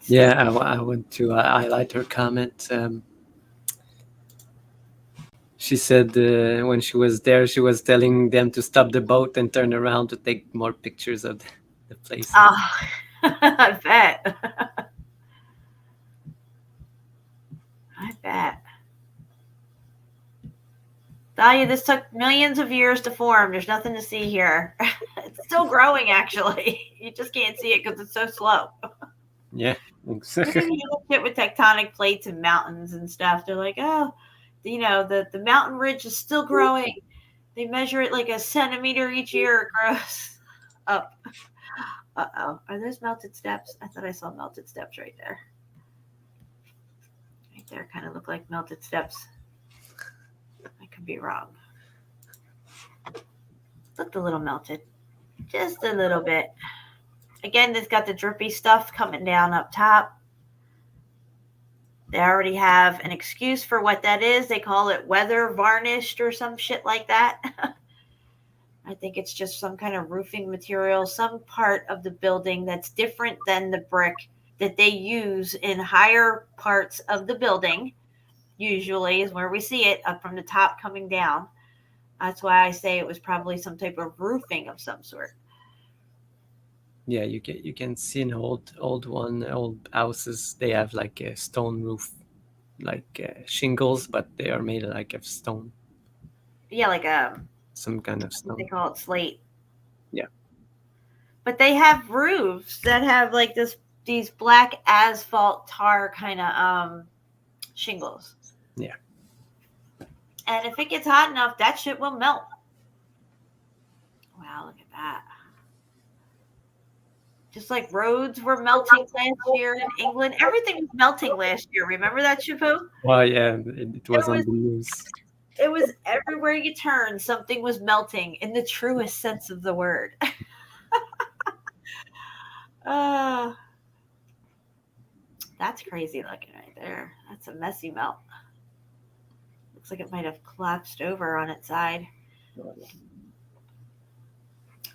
Yeah, I want to highlight her comment. She said when she was there, she was telling them to stop the boat and turn around to take more pictures of the place. Oh, I bet. I bet. Dahlia, this took millions of years to form. There's nothing to see here. It's still growing, actually. You just can't see it because it's so slow. Yeah, Shit with tectonic plates and mountains and stuff. They're like, oh, the mountain ridge is still growing. They measure it like a centimeter each year. It grows up. Uh-oh. Are those melted steps? I thought I saw melted steps right there. Right there kind of look like melted steps. I could be wrong. Looked a little melted. Just a little bit. Again, it's got the drippy stuff coming down up top. They already have an excuse for what that is. They call it weather varnished or some shit like that. I think it's just some kind of roofing material, some part of the building that's different than the brick that they use in higher parts of the building. Usually is where we see it, up from the top coming down. That's why I say it was probably some type of roofing of some sort. Yeah, you can see in old houses, they have like a stone roof, like shingles, but they are made like of stone. Yeah, like some kind of stone. They call it slate. Yeah. But they have roofs that have like these black asphalt tar kind of shingles. Yeah. And if it gets hot enough, that shit will melt. Wow, look at that. Just like roads were melting last year in England. Everything was melting last year. Remember that, Shapu? Well, yeah, it was on the news. It was everywhere you turn, something was melting in the truest sense of the word. That's crazy looking right there. That's a messy melt. Looks like it might have collapsed over on its side.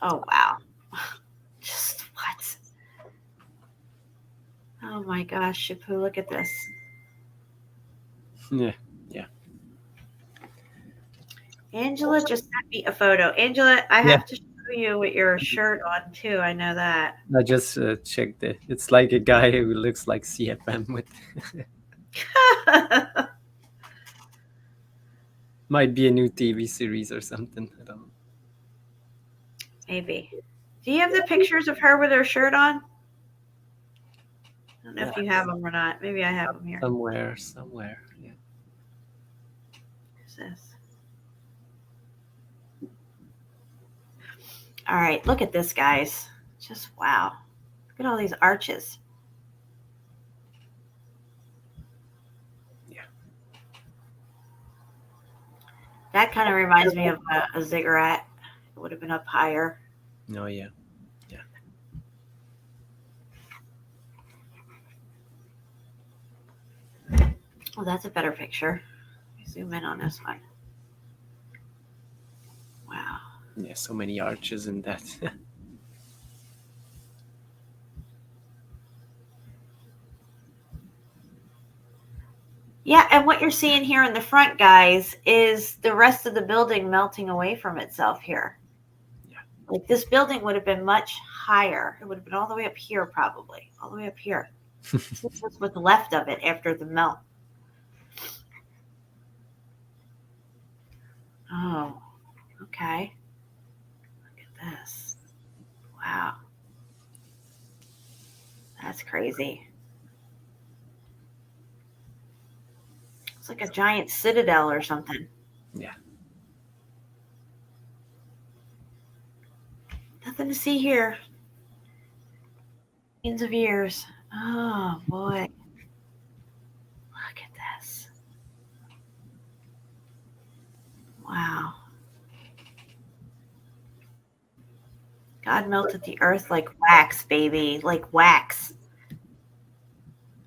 Oh, wow. Just what? Oh my gosh, Shapu, look at this. Yeah. Angela just sent me a photo. Angela, I have to show you with your shirt on too. I know that. I just checked it. It's like a guy who looks like CFM with. Might be a new TV series or something. I don't know. Maybe. Do you have the pictures of her with her shirt on? I don't know if you have them or not. Maybe I have them here. Somewhere. Yeah. Who's this? All right, look at this, guys. Just wow. Look at all these arches. Yeah. That kind of reminds me of a ziggurat. It would have been up higher. Oh, yeah. Oh, that's a better picture. Let me zoom in on this one. Wow. Yeah, so many arches in that. Yeah, and what you're seeing here in the front, guys, is the rest of the building melting away from itself here. Yeah. Like this building would have been much higher. It would have been all the way up here, probably. All the way up here. This is what's left of it after the melt. Oh, okay. Look at this. Wow. That's crazy. It's like a giant citadel or something. Yeah. Nothing to see here. Millions of years. Oh, boy. Look at this. Wow. God melted the earth like wax, baby. Like wax.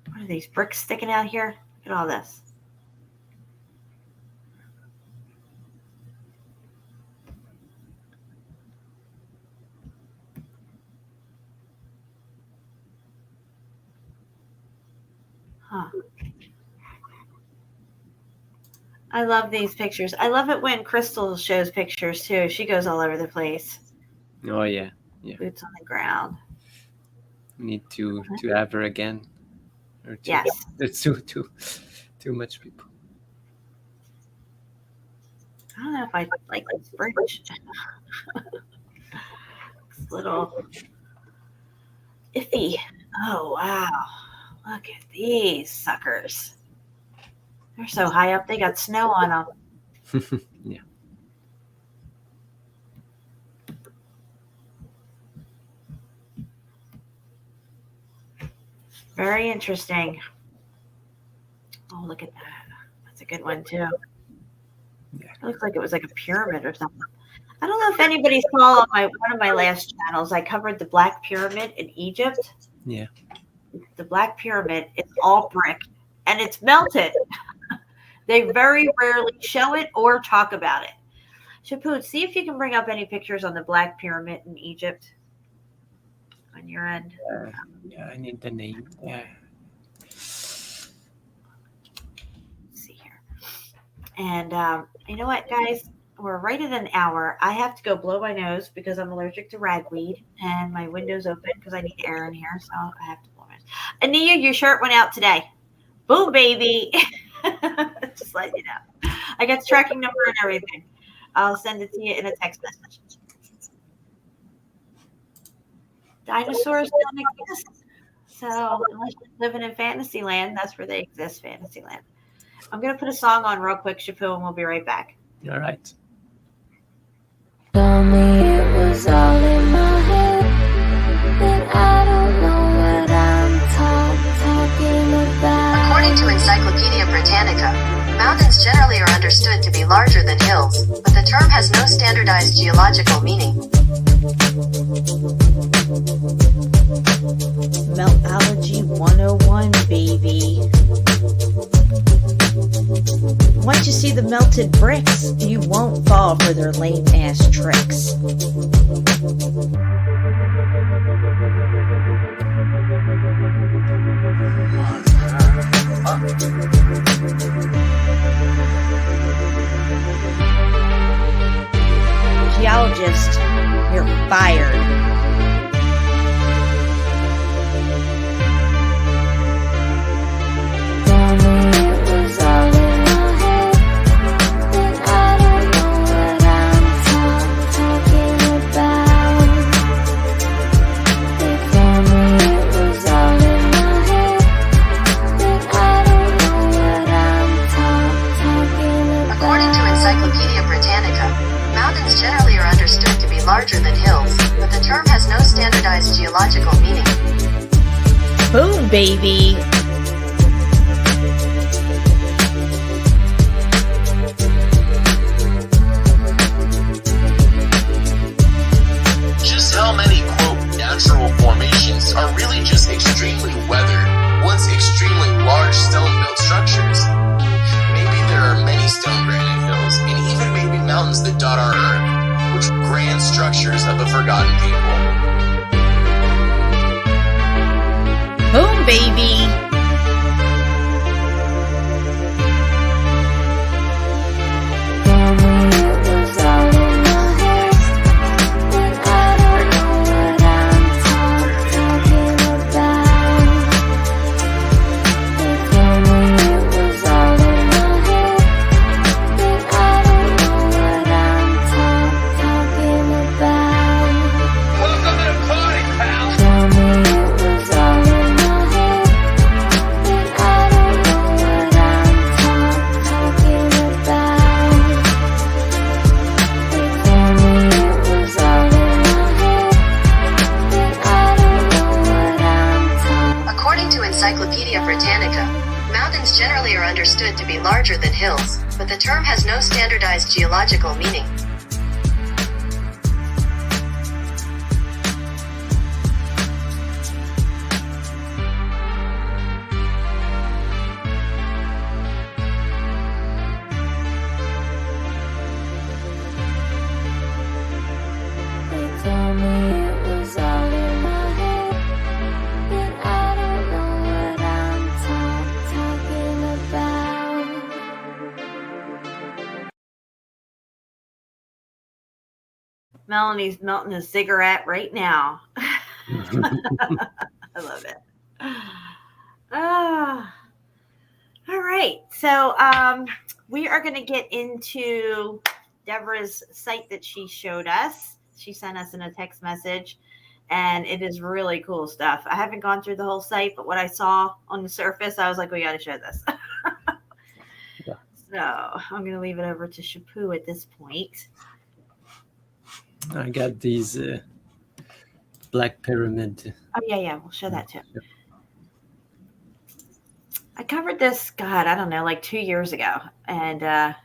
What are these bricks sticking out here? Look at all this. Huh. I love these pictures. I love it when Crystal shows pictures too. She goes all over the place. Oh yeah. Boots on the ground. We need to have her again. Or Yes. There's too much people. I don't know if I like this bridge. It's a little iffy. Oh, wow. Look at these suckers. They're so high up, they got snow on them. Yeah. Very interesting. Oh, look at that. That's a good one, too. Yeah. It looks like it was like a pyramid or something. I don't know if anybody saw on one of my last channels, I covered the Black Pyramid in Egypt. Yeah. The Black Pyramid, it's all brick, and it's melted. They very rarely show it or talk about it. Shapoot, see if you can bring up any pictures on the Black Pyramid in Egypt on your end. Yeah, I need the name. Yeah. Let's see here. And you know what, guys? We're right at an hour. I have to go blow my nose because I'm allergic to ragweed, and my window's open because I need air in here, so I have to blow my nose. Ania, your shirt went out today. Boom, baby. Just letting you know. I got the tracking number and everything. I'll send it to you in a text message. Dinosaurs don't exist. So unless you're living in Fantasyland, that's where they exist, Fantasyland. I'm going to put a song on real quick, Shapoot, and we'll be right back. All right. Tell me it was all in my head, and I don't know what I'm talking about. According to Encyclopedia Britannica, mountains generally are understood to be larger than hills, but the term has no standardized geological meaning. Meltology 101, baby. Once you see the melted bricks, you won't fall for their lame-ass tricks. Geologist, you're fired. Larger than hills, but the term has no standardized geological meaning. Boom, baby. Just how many, quote, natural formations are really just extremely weathered, once extremely large stone-built structures? Maybe there are many stone granite hills, and even maybe mountains that dot our earth, which grand structures of the forgotten people. Boom, baby. Encyclopedia Britannica, mountains generally are understood to be larger than hills, but the term has no standardized geological meaning. They told me it was all in my head, and I don't know what I'm Melanie's melting a cigarette right now. I love it. Ah. All right. So we are going to get into Deborah's site that she showed us. She sent us in a text message, and it is really cool stuff. I haven't gone through the whole site, but what I saw on the surface, I was like, we got to show this. Yeah. So I'm going to leave it over to Shapu at this point. I got these black pyramid. Oh, yeah. We'll show that too. Yep. I covered this, God, I don't know, like 2 years ago. And I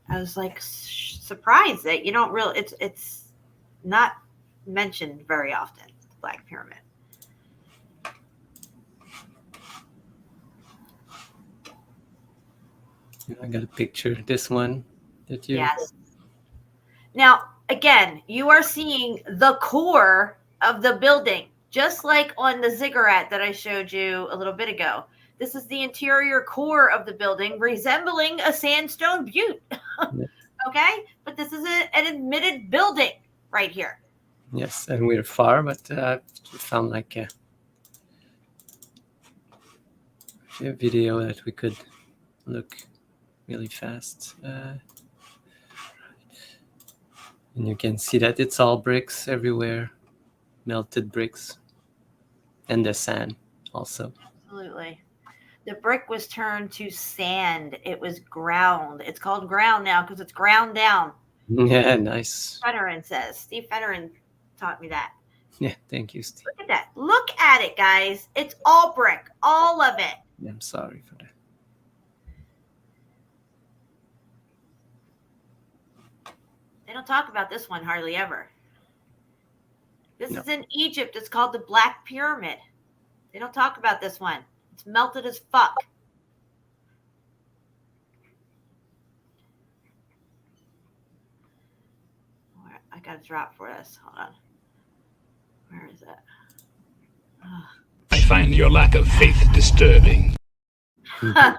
was like surprised that you don't really, it's not mentioned very often, the Black Pyramid. I got a picture. This one that you. Yes. Now, again, you are seeing the core of the building, just like on the ziggurat that I showed you a little bit ago. This is the interior core of the building, resembling a sandstone butte. Okay? But this is an admitted building right here. Yes, and we're far, but we found like a video that we could look really fast. And you can see that it's all bricks everywhere, melted bricks, and the sand also. Absolutely. The brick was turned to sand. It was ground. It's called ground now because it's ground down. Yeah, nice. Federin says. Steve Federin taught me that. Yeah, thank you, Steve. Look at that. Look at it, guys. It's all brick. All of it. Yeah, I'm sorry for that. They don't talk about this one hardly ever. This is in Egypt. It's called the Black Pyramid. They don't talk about this one. It's melted as fuck. I got to drop for this. Hold on. Where is it? Oh. I find your lack of faith disturbing. Oh,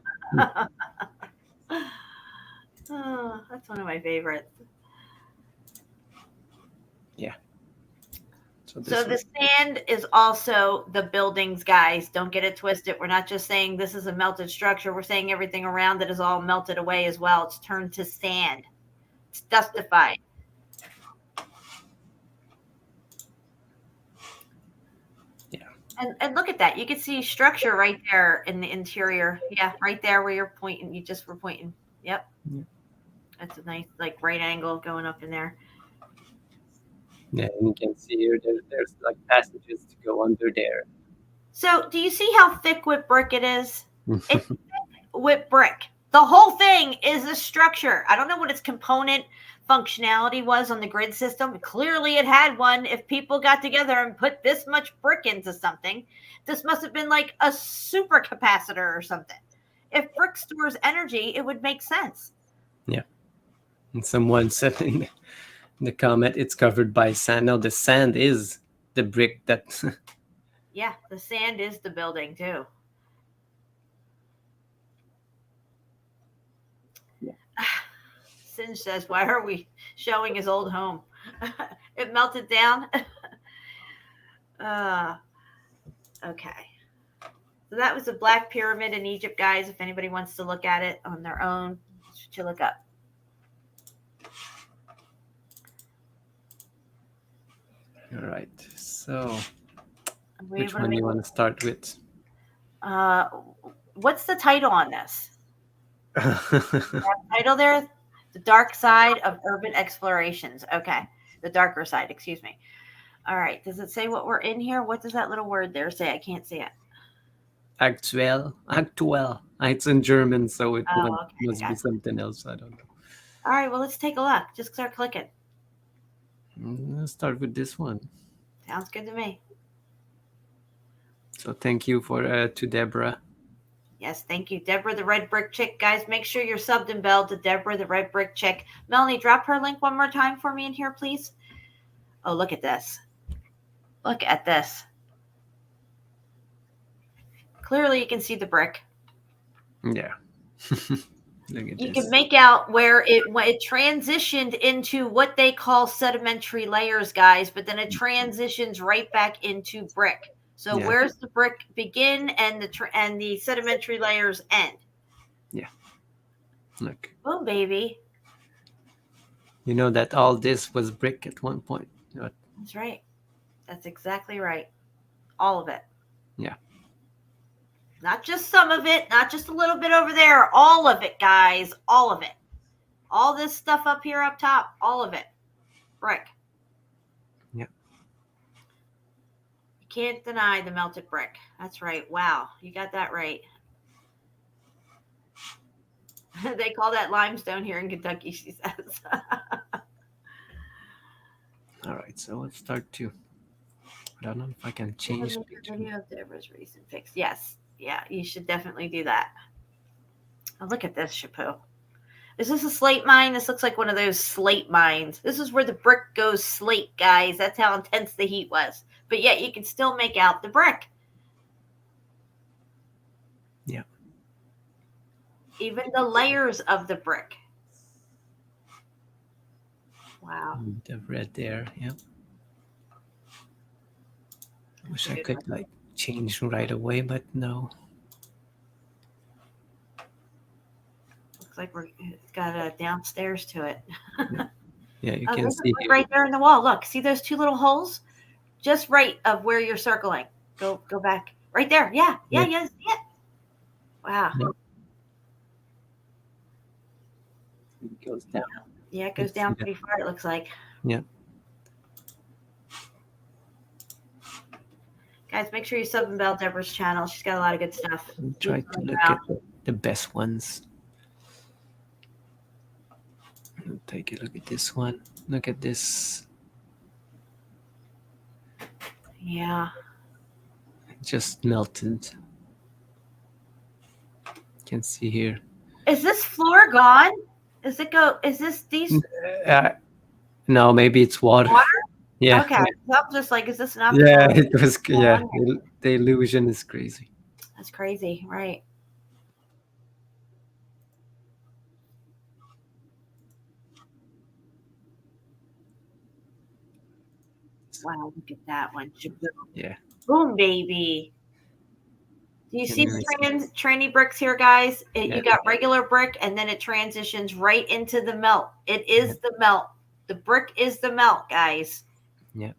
that's one of my favorites. Yeah. So the sand is also the buildings, guys. Don't get it twisted. We're not just saying this is a melted structure. We're saying everything around it is all melted away as well. It's turned to sand. It's dustified. Yeah. And look at that. You can see structure right there in the interior. Yeah, right there where you're pointing. You just were pointing. Yep. Yeah. That's a nice like right angle going up in there. Yeah, and you can see here there's like passages to go under there. So do you see how thick whip brick it is? It's thick whip brick. The whole thing is a structure. I don't know what its component functionality was on the grid system. Clearly it had one. If people got together and put this much brick into something, this must have been like a super capacitor or something. If brick stores energy, it would make sense. Yeah. And someone said in the comment, it's covered by sand. Now the sand is the brick that... Yeah, the sand is the building too. Yeah. Singe says, why are we showing his old home? It melted down. Okay. So that was the Black Pyramid in Egypt, guys. If anybody wants to look at it on their own, should you look up? All right. So which one do you want to start with? What's the title on this? Title there? The Dark Side of Urban Explorations. Okay. The darker side, excuse me. All right. Does it say what we're in here? What does that little word there say? I can't see it. Actuel. It's in German, so it must be something else. I don't know. All right. Well, let's take a look. Just start clicking. Let's start with this one. Sounds good to me. So thank you to Deborah. Yes, thank you. Deborah, the Red Brick Chick. Guys, make sure you're subbed and belled to Deborah, the Red Brick Chick. Melanie, drop her link one more time for me in here, please. Oh, look at this. Look at this. Clearly, you can see the brick. Yeah. Look at You this. can make out where it transitioned into what they call sedimentary layers, guys, but then it transitions right back into brick. So Yeah. where's the brick begin and the sedimentary layers end? Yeah. Look. Oh, baby. You know that all this was brick at one point. That's right. That's exactly right. All of it. Yeah. Not just some of it, not just a little bit over there. All of it, guys. All of it. All this stuff up here up top. All of it. Brick. Yeah. You can't deny the melted brick. That's right. Wow. You got that right. They call that limestone here in Kentucky, she says. All right. So let's start to. I don't know if I can change the picture. Video of Deborah's recent fix. Yes. Yeah, you should definitely do that. Oh, look at this, Chapeau. Is this a slate mine? This looks like one of those slate mines. This is where the brick goes slate, guys. That's how intense the heat was. But yet you can still make out the brick. Yeah. Even the layers of the brick. Wow. The red there. Yeah. Wish I could like change right away, but no. Looks like it's got a downstairs to it. Yeah, you can see right there in the wall. Look, see those two little holes? Just right of where you're circling. Go back. Right there. Yeah. Wow. Yeah. It goes down. Yeah, it goes down pretty far, it looks like. Yeah. Guys, make sure you sub and bell Deborah's channel. She's got a lot of good stuff. Try to look at the best ones. Take a look at this one. Look at this. Yeah. It just melted. You can see here. Is this floor gone? Is this these? No, maybe it's water. Water? Yeah. Okay. So I'm just like, is this enough? Yeah, it was. Yeah, the illusion is crazy. That's crazy, right? Wow, look at that one. Yeah. Boom, baby. Do you see the tranny bricks here, guys? You got regular brick, and then it transitions right into the melt. It is the melt. The brick is the melt, guys. Yeah.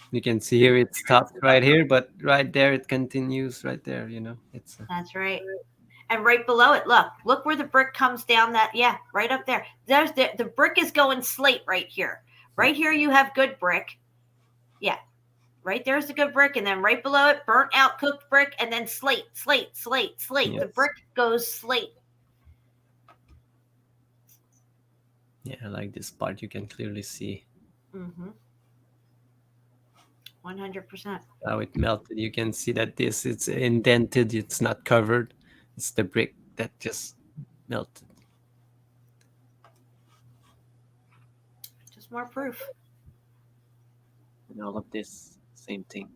You can see here it stops right here, but right there it continues right there, you know. That's right. And right below it, look where the brick comes down right up there. There's the brick is going slate right here. Right here you have good brick. Yeah. Right there's the good brick, and then right below it, burnt out cooked brick, and then slate. Yes. The brick goes slate. Yeah, I like this part. You can clearly see 100%. how it melted. You can see that it's indented. It's not covered. It's the brick that just melted. Just more proof. And all of this, same thing.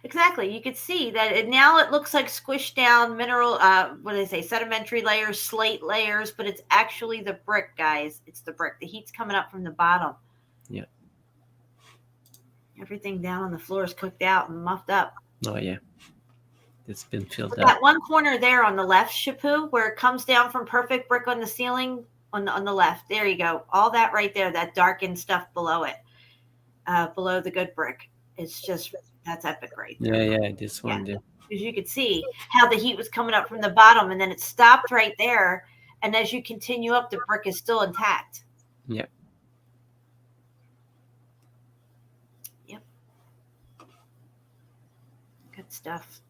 Exactly. You could see that now it looks like squished down mineral, what do they say, sedimentary layers, slate layers, but it's actually the brick, guys. It's the brick. The heat's coming up from the bottom. Yeah. Everything down on the floor is cooked out and muffed up. Oh, yeah. It's been filled up. That one corner there on the left, Chapu, where it comes down from perfect brick on the ceiling on the left. There you go. All that right there, that darkened stuff below it, below the good brick. It's just, that's epic right there. Yeah, this one there. Because you could see how the heat was coming up from the bottom, and then it stopped right there. And as you continue up, the brick is still intact. Yeah. Yep. Good stuff.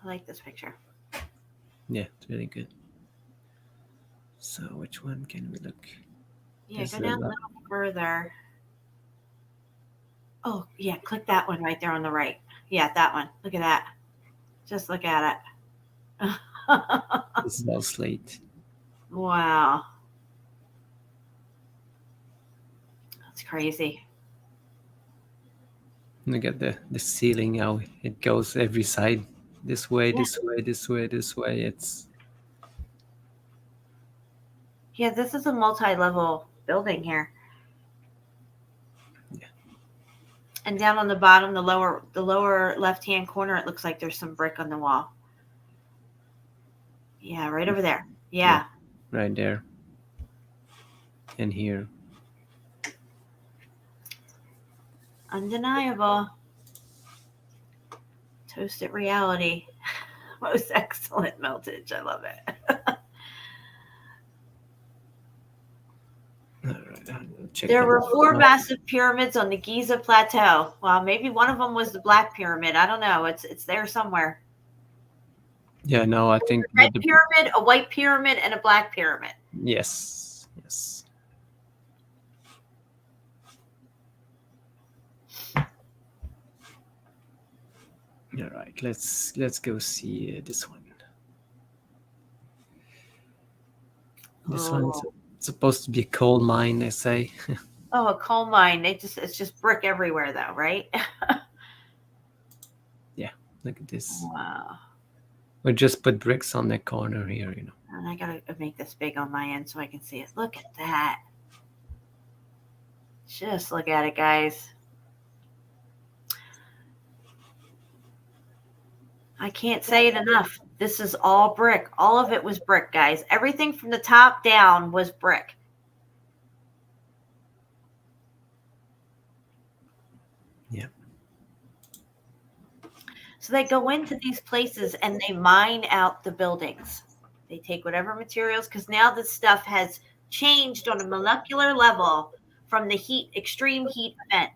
I like this picture. Yeah, it's really good. So which one can we look? Yeah, go down a little further. Oh, yeah, click that one right there on the right. Yeah, that one. Look at that. Just look at it. This is all slate. Wow. That's crazy. Look at the ceiling, how it goes every side. this way, this way, this way, this way. It's Yeah, this is a multi-level building here. Yeah. And down on the bottom, the lower left-hand corner, it looks like there's some brick on the wall. Yeah, right over there. Yeah. right there. And here. Undeniable. Toasted reality. Most excellent meltage. I love it. All right, I'll check There that were out. 4 massive pyramids on the Giza Plateau. Well, maybe one of them was the Black Pyramid. I don't know. It's there somewhere. Yeah, no, I think A red pyramid, a white pyramid, and a black pyramid. yes. All right, let's go see this one. This one's supposed to be a coal mine, they say. Oh, a coal mine. It's just brick everywhere, though, right? Yeah, look at this. Wow. We just put bricks on the corner here, you know. And I gotta make this big on my end so I can see it. Look at that. Just look at it, guys. I can't say it enough. This is all brick. All of it was brick, guys. Everything from the top down was brick. Yeah. So they go into these places and they mine out the buildings. They take whatever materials, because now this stuff has changed on a molecular level from the extreme heat event.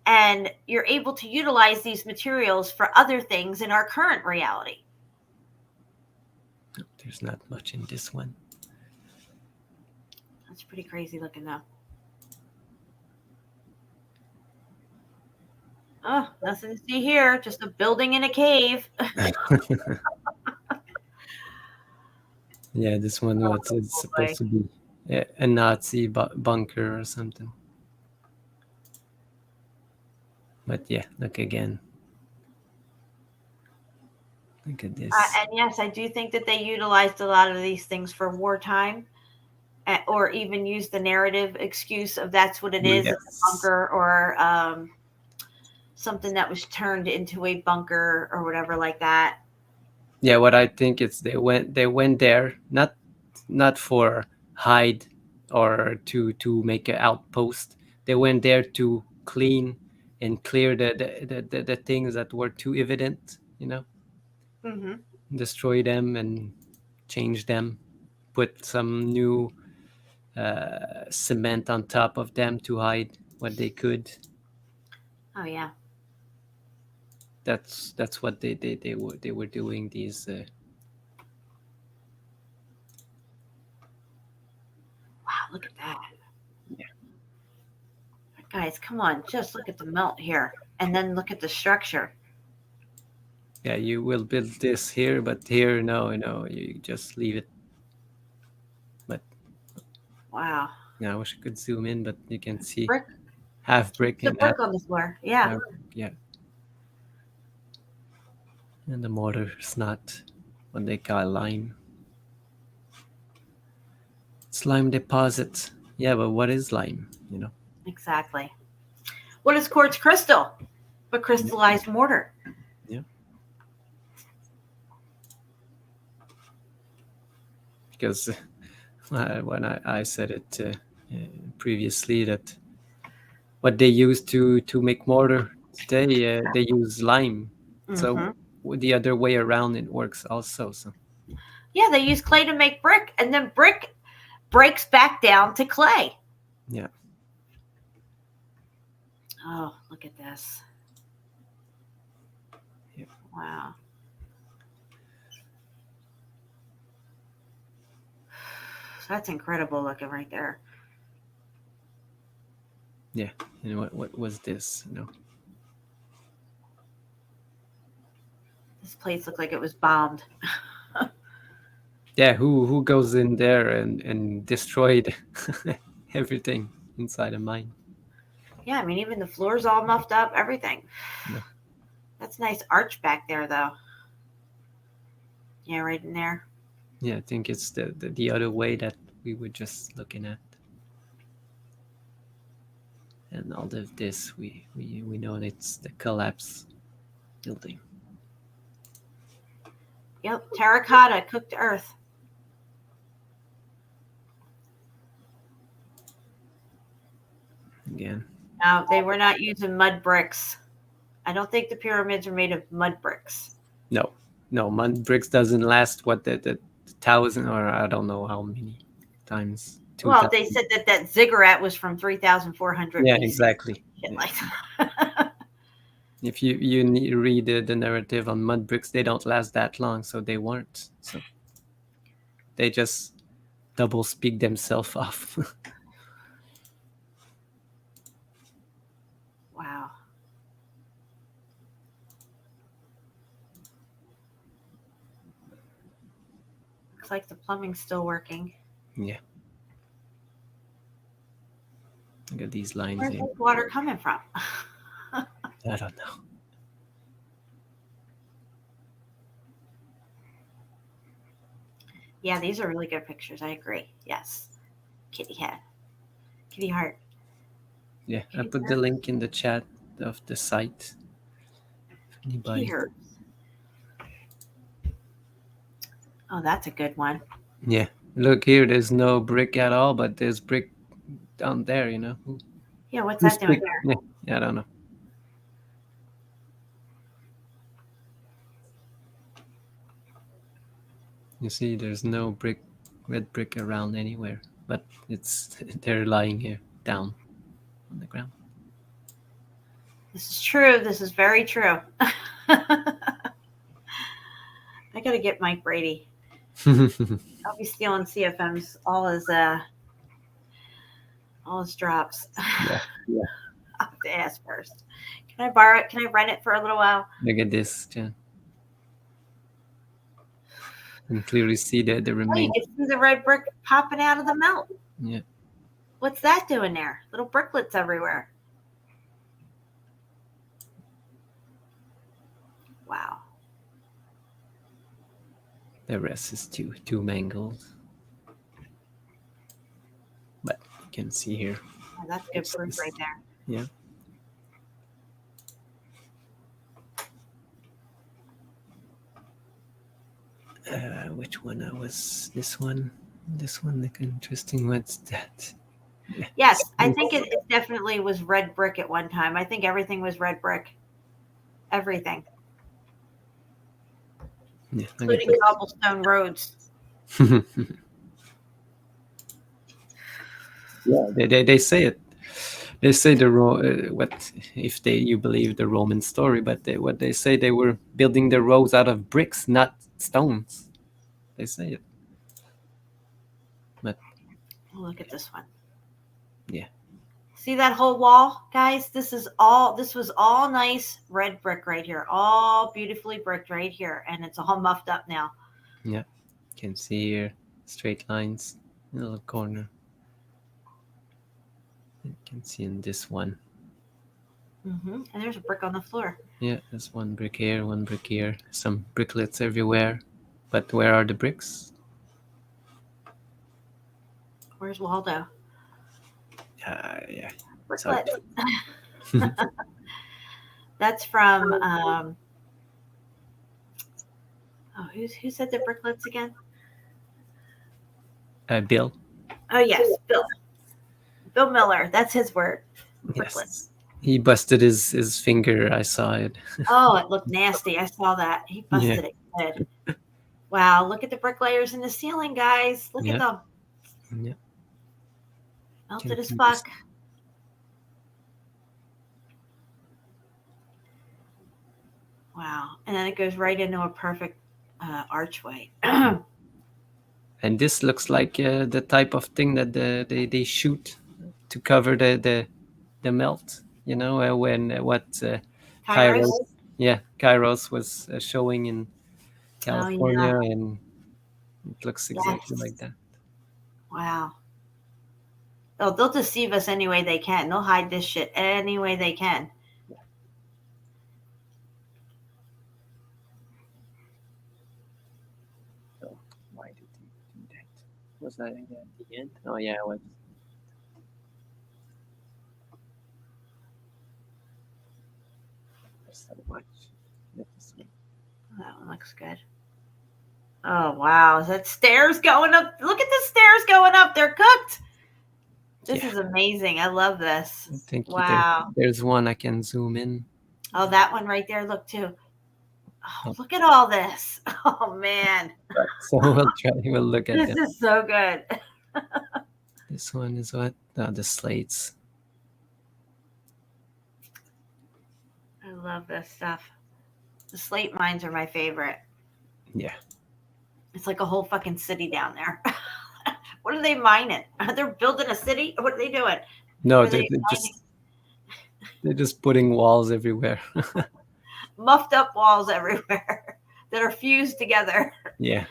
And you're able to utilize these materials for other things in our current reality. There's not much in this one. That's pretty crazy looking, though. Oh, nothing to see here. Just a building in a cave. Yeah, this one it's supposed to be a Nazi bunker or something. But yeah, look again. Look at this. And yes, I do think that they utilized a lot of these things for wartime, or even used the narrative excuse of that's what it is, it's a bunker, or something that was turned into a bunker or whatever like that. Yeah, what I think is they went there not for hide or to make an outpost. They went there to clean and clear the things that were too evident, you know. Mm-hmm. Destroy them and change them, put some new cement on top of them to hide what they could. Oh yeah. That's what they were doing. These Wow, look at that. Yeah. Guys, come on, just look at the melt here, and then look at the structure. Yeah, you will build this here, but here, no, you just leave it. But wow. Yeah, I wish I could zoom in, but you can see Brick. half brick The and brick half, on the floor. Yeah. yeah. And the mortar is not what they call lime. It's lime deposit. Yeah, but what is lime? You know. Exactly. What is quartz crystal? But crystallized mortar. Yeah. Because when I said it previously that what they use to make mortar today, they use lime. Mm-hmm. So the other way around it works also. So yeah, they use clay to make brick, and then brick breaks back down to clay. Yeah. Oh, look at this. Yeah. Wow. That's incredible looking right there. Yeah. And what was this? You know. This place looked like it was bombed. Yeah, who goes in there and destroyed everything inside a mine? Yeah, I mean, even the floor's all muffed up, everything. Yeah. That's nice arch back there, though. Yeah, right in there. Yeah, I think it's the other way that we were just looking at. And all of this, we know it's the collapse building. Yep, terracotta, cooked earth. Again. No, they were not using mud bricks. I don't think the pyramids are made of mud bricks. No, mud bricks doesn't last what the 1,000 or I don't know how many times. 2,000. Well, they said that ziggurat was from 3,400 Yeah, BC. exactly. Shit Yeah. like that. If you read the narrative on mud bricks, they don't last that long, so they weren't. So they just double speak themselves off. Wow. Looks like the plumbing's still working. Yeah. Look at these lines Where's here. this water coming from? I don't know. Yeah, these are really good pictures. I agree. Yes. Kitty head. Kitty heart. Yeah, I put the link in the chat of the site. If anybody. Here. Oh, that's a good one. Yeah. Look here, there's no brick at all, but there's brick down there, you know. Yeah, what's that doing there? Yeah, I don't know. You see, there's no red brick around anywhere, but they're lying here down on the ground. This is true. This is very true. I gotta get Mike Brady. I'll be stealing CFM's all his drops. Yeah. I'll have to ask first. Can I borrow it? Can I rent it for a little while? Look at this, Jen. You can clearly see the Oh, you remains. can see the red brick popping out of the melt. Yeah. What's that doing there? Little bricklets everywhere. Wow. The rest is too mangled. But you can see here. Oh, that's good proof right there. Yeah. Which one was this one? This one, look interesting. What's that? Yeah. Yes, I think it definitely was red brick at one time. I think everything was red brick. Everything. Yeah, Including cobblestone roads. Yeah, they say it. They say what if you believe the Roman story, but what they say, they were building the roads out of bricks, not stones. They say it. But Oh, look at this one. yeah. See that whole wall, guys? This was all nice red brick right here. All beautifully bricked right here. And it's all muffed up now. Yeah. You can see here straight lines in the little corner. You can see in this one. Mm-hmm. And there's a brick on the floor. Yeah, there's one brick here, some bricklets everywhere. But where are the bricks? Where's Waldo? Yeah. Bricklet. That's from who said the bricklets again? Bill. Oh yes, Bill Miller. That's his word. Bricklets. Yes. He busted his finger. I saw it. Oh, it looked nasty. I saw that. He busted it good. Wow, look at the brick layers in the ceiling, guys. Look at them. Yeah. Melted as fuck. Wow. And then it goes right into a perfect archway. And this looks like the type of thing that they shoot to cover the melt. You know, when Kairos? Kairos was showing in California, and it looks exactly like that. Wow. Oh, they'll deceive us any way they can. They'll hide this shit any way they can. So why did he do that? Was that at the end? Oh yeah, it was. So much. That one looks good. Oh wow, is that stairs going up? Look at the stairs going up. They're cooked. This is amazing. I love this. I think Wow. there's one I can zoom in. Oh, that one right there. Look too. Oh, look at all this. Oh man. So we'll look at This them. is so good. This one is what? The slates. I love this stuff. The slate mines are my favorite. Yeah. It's like a whole fucking city down there. What are they mining? They're building a city? What are they doing? No, they're just putting walls everywhere. Muffed up walls everywhere that are fused together. Yeah.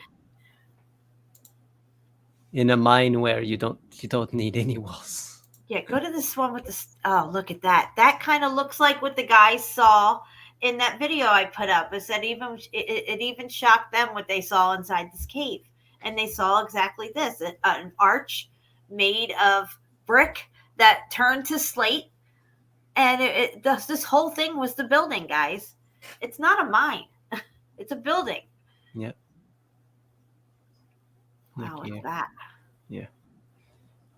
In a mine where you don't need any walls. Yeah, go to this one with the. Oh, look at that. That kind of looks like what the guys saw in that video I put up. It said it even shocked them what they saw inside this cave, and they saw exactly this: an arch made of brick that turned to slate, and this whole thing was the building, guys. It's not a mine; it's a building. Yeah. Wow, what's that? Yeah.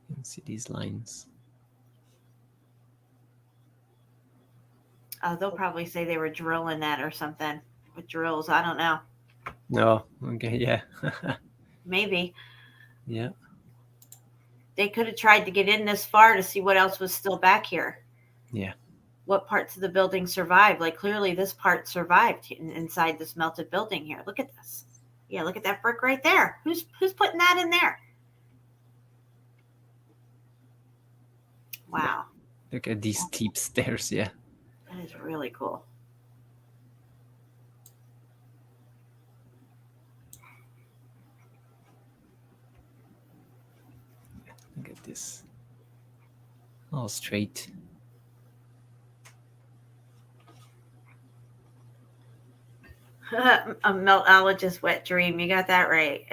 You can see these lines. Oh, they'll probably say they were drilling that or something with drills. I don't know. No. Okay. Yeah. Maybe. Yeah. They could have tried to get in this far to see what else was still back here. Yeah. What parts of the building survived? Like clearly this part survived inside this melted building here. Look at this. Yeah, look at that brick right there. Who's putting that in there? Wow. Look at these steep stairs. Yeah. That is really cool. Look at this. All straight. A meltologist wet dream. You got that right.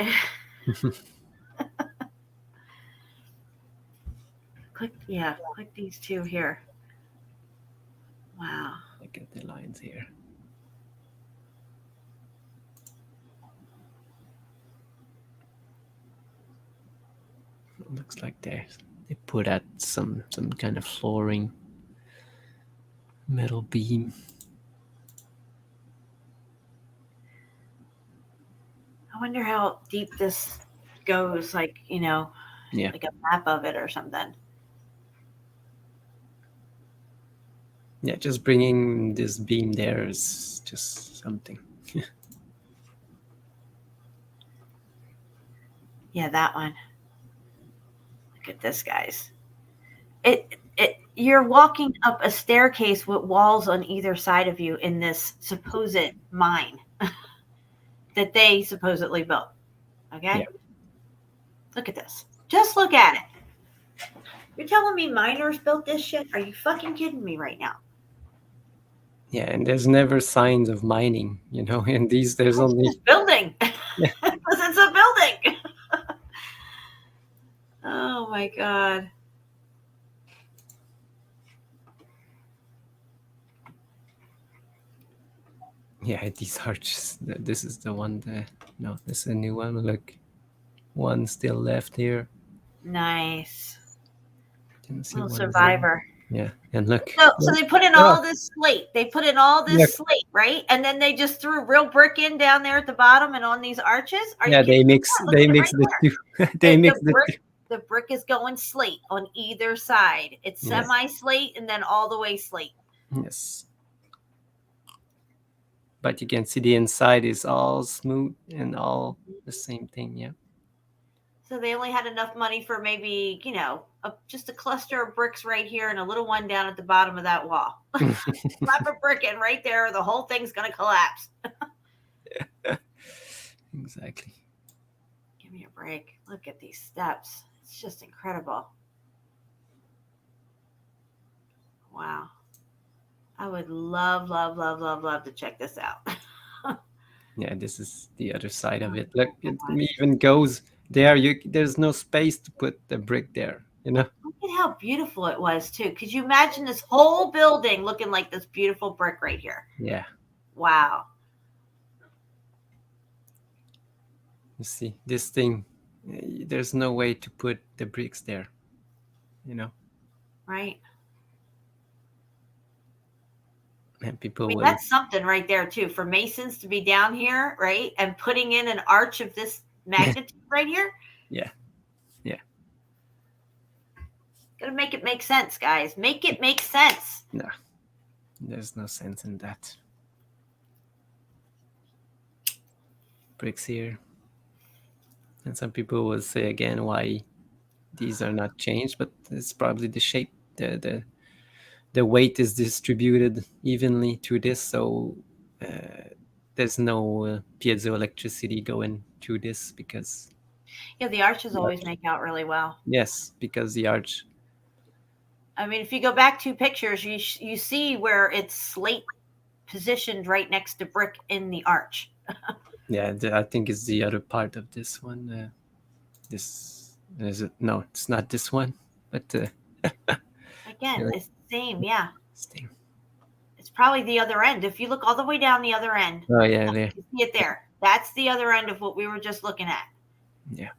Click these two here. Wow. Look at the lines here. It looks like they put out some kind of flooring, metal beam. I wonder how deep this goes, like, like a map of it or something. Yeah, just bringing this beam there is just something. Yeah, that one. Look at this, guys. You're walking up a staircase with walls on either side of you in this supposed mine that they supposedly built. Okay? Yeah. Look at this. Just look at it. You're telling me miners built this shit? Are you fucking kidding me right now? Yeah, and there's never signs of mining, and there's only building. Yeah. Because it's a building. Oh my God. Yeah, these arches. This is the one. No, this is a new one. Look, one still left here. Nice. Can see little one survivor. Yeah, and look. So they put in all this slate. They put in all this slate, right? And then they just threw real brick in down there at the bottom and on these arches. They mix the two. They mix the two. The brick is going slate on either side. It's semi-slate and then all the way slate. Yes. But you can see the inside is all smooth and all the same thing, yeah. So they only had enough money for maybe, just a cluster of bricks right here and a little one down at the bottom of that wall. Slap a brick in right there, the whole thing's going to collapse. Yeah. Exactly. Give me a break. Look at these steps. It's just incredible. Wow. I would love to check this out. Yeah, this is the other side of it. Look, it even goes there. There's no space to put the brick there. You know. Look at how beautiful it was too. Could you imagine this whole building looking like this beautiful brick right here? Yeah. Wow. You see, this thing, there's no way to put the bricks there. You know. Right. And people I mean, will. that's something right there too, for masons to be down here, right, and putting in an arch of this magnitude right here. Yeah. Yeah. Gotta make it make sense, guys. Make it make sense. No, there's no sense in that. Bricks here. And some people will say again why these are not changed, but it's probably the shape. The weight is distributed evenly through this, so there's no piezoelectricity going through this because. Yeah, the arches always make out really well. Yes, because the arch. I mean, if you go back 2 pictures, you see where it's slate positioned right next to brick in the arch. Yeah, I think it's the other part of this one. This is it? No, it's not this one, but again, it's the same. Yeah, same. It's probably the other end. If you look all the way down the other end, Oh yeah, there. You see it there. That's the other end of what we were just looking at. Yeah.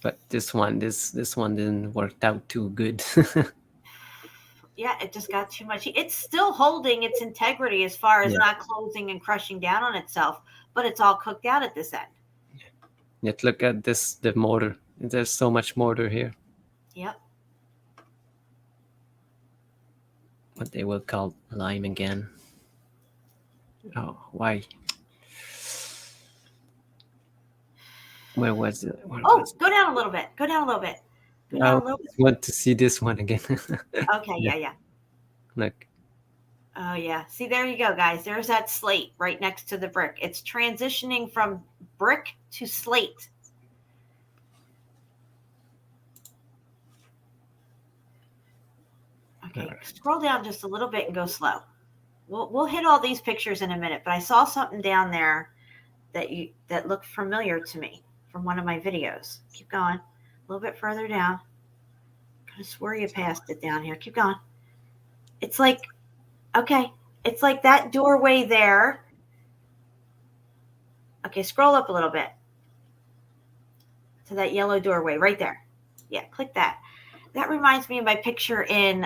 But this one didn't work out too good. Yeah, it just got too much. It's still holding its integrity as far as not closing and crushing down on itself, but it's all cooked out at this end. Yet look at this, the mortar. There's so much mortar here. Yep. What they will call lime again. Oh, why? Where was it? Go down a little bit. Go down a little bit. I want to see this one again. Okay, yeah. Look. Oh, yeah. See, there you go, guys. There's that slate right next to the brick. It's transitioning from brick to slate. Okay, scroll down just a little bit and go slow. We'll hit all these pictures in a minute, but I saw something down there that looked familiar to me from one of my videos. Keep going. A little bit further down. I could have swore you passed it down here. Keep going. It's like, okay, it's like that doorway there. Okay, scroll up a little bit to that yellow doorway right there. Yeah, click that. That reminds me of my picture in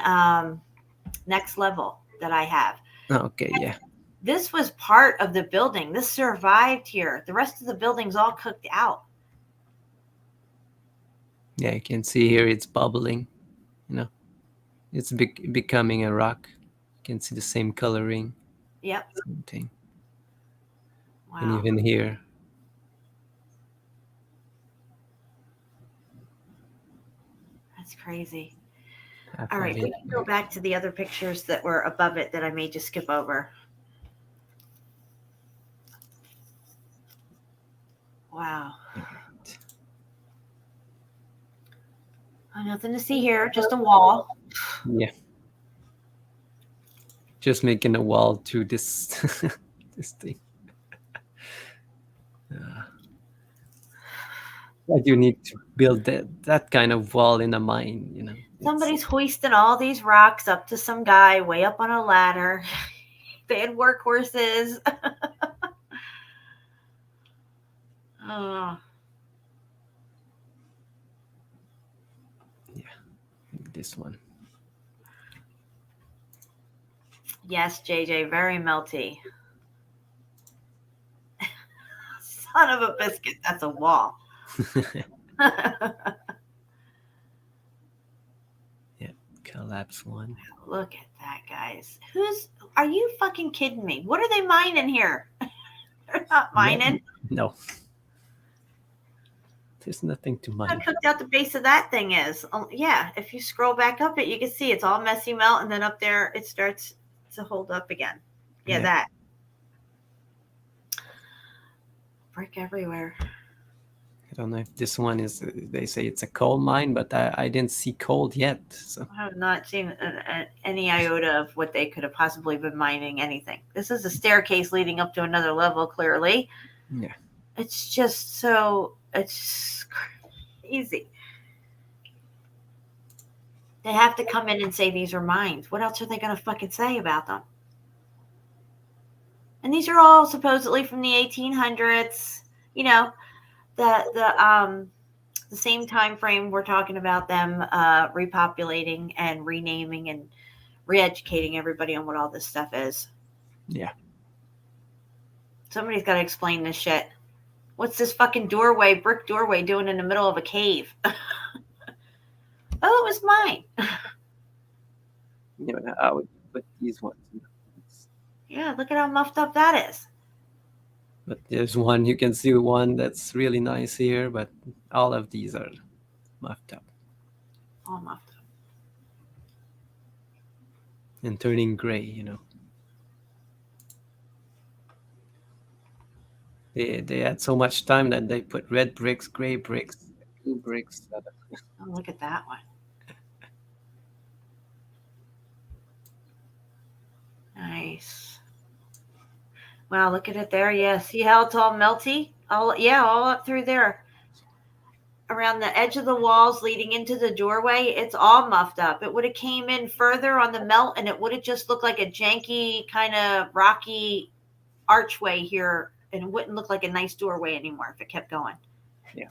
Next Level that I have. Okay, yeah. This was part of the building. This survived here. The rest of the building's all cooked out. Yeah, you can see here it's bubbling. You know, it's becoming a rock. You can see the same coloring. Yep. Same thing. Wow. And even here. That's crazy. All right, we can go back to the other pictures that were above it that I made you skip over. Wow. Oh, nothing to see here, just a wall. Yeah. Just making a wall to this this thing. Why do you need to build that kind of wall in a mine, you know? Somebody's hoisting all these rocks up to some guy way up on a ladder. They had workhorses. Oh. Yeah, this one. Yes, JJ, very melty. Son of a biscuit, that's a wall. Yeah, collapse one. Look at that, guys. Are you fucking kidding me? What are they mining here? They're not mining. No. There's nothing to mine. How cooked out the base of that thing is. Yeah, if you scroll back up it, you can see it's all messy melt, and then up there it starts to hold up again. Yeah, that. Brick everywhere. don't know if this one is. They say it's a coal mine, but I didn't see coal yet. So I have not seen any iota of what they could have possibly been mining. Anything. This is a staircase leading up to another level. Clearly, yeah, it's just so. It's crazy. They have to come in and say these are mines. What else are they going to fucking say about them? And these are all supposedly from the 1800s. You know, the same time frame we're talking about them repopulating and renaming and re-educating everybody on what all this stuff is. yeah. Somebody's got to explain this shit. What's this fucking doorway, brick doorway, doing in the middle of a cave? Oh, it was mine. You know, I would put these ones. Yeah, look at how muffed up that is. But there's one, you can see one that's really nice here, but all of these are muffed up All muffed up. and turning gray, you know. They had so much time that they put red bricks, gray bricks, blue bricks. Oh, look at that one. Nice. Wow, look at it there. Yeah, see how it's all melty? All up through there. Around the edge of the walls leading into the doorway, it's all muffed up. It would have came in further on the melt and it would have just looked like a janky kind of rocky archway here, and it wouldn't look like a nice doorway anymore if it kept going. Yeah.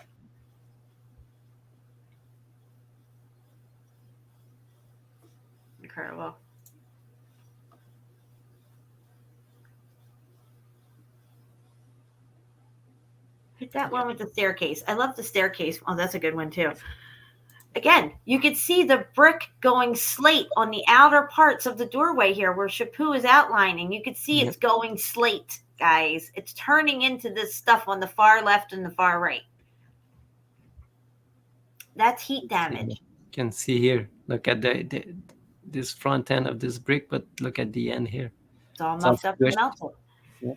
Incredible. Hit that one with the staircase. I love the staircase. Oh, that's a good one too. Again, you could see the brick going slate on the outer parts of the doorway here where Shapu is outlining. You could see it's going slate, guys. It's turning into this stuff on the far left and the far right. That's heat damage. You can see here. Look at this front end of this brick, but look at the end here. It's all muffed up and melted. Yeah.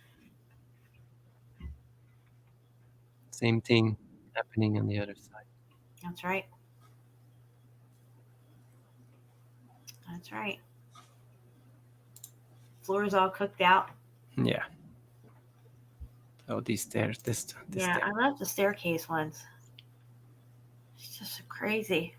Same thing happening on the other side. That's right. That's right. Floor is all cooked out. Yeah. Oh, these stairs. This Yeah, stair. I love the staircase ones. It's just crazy.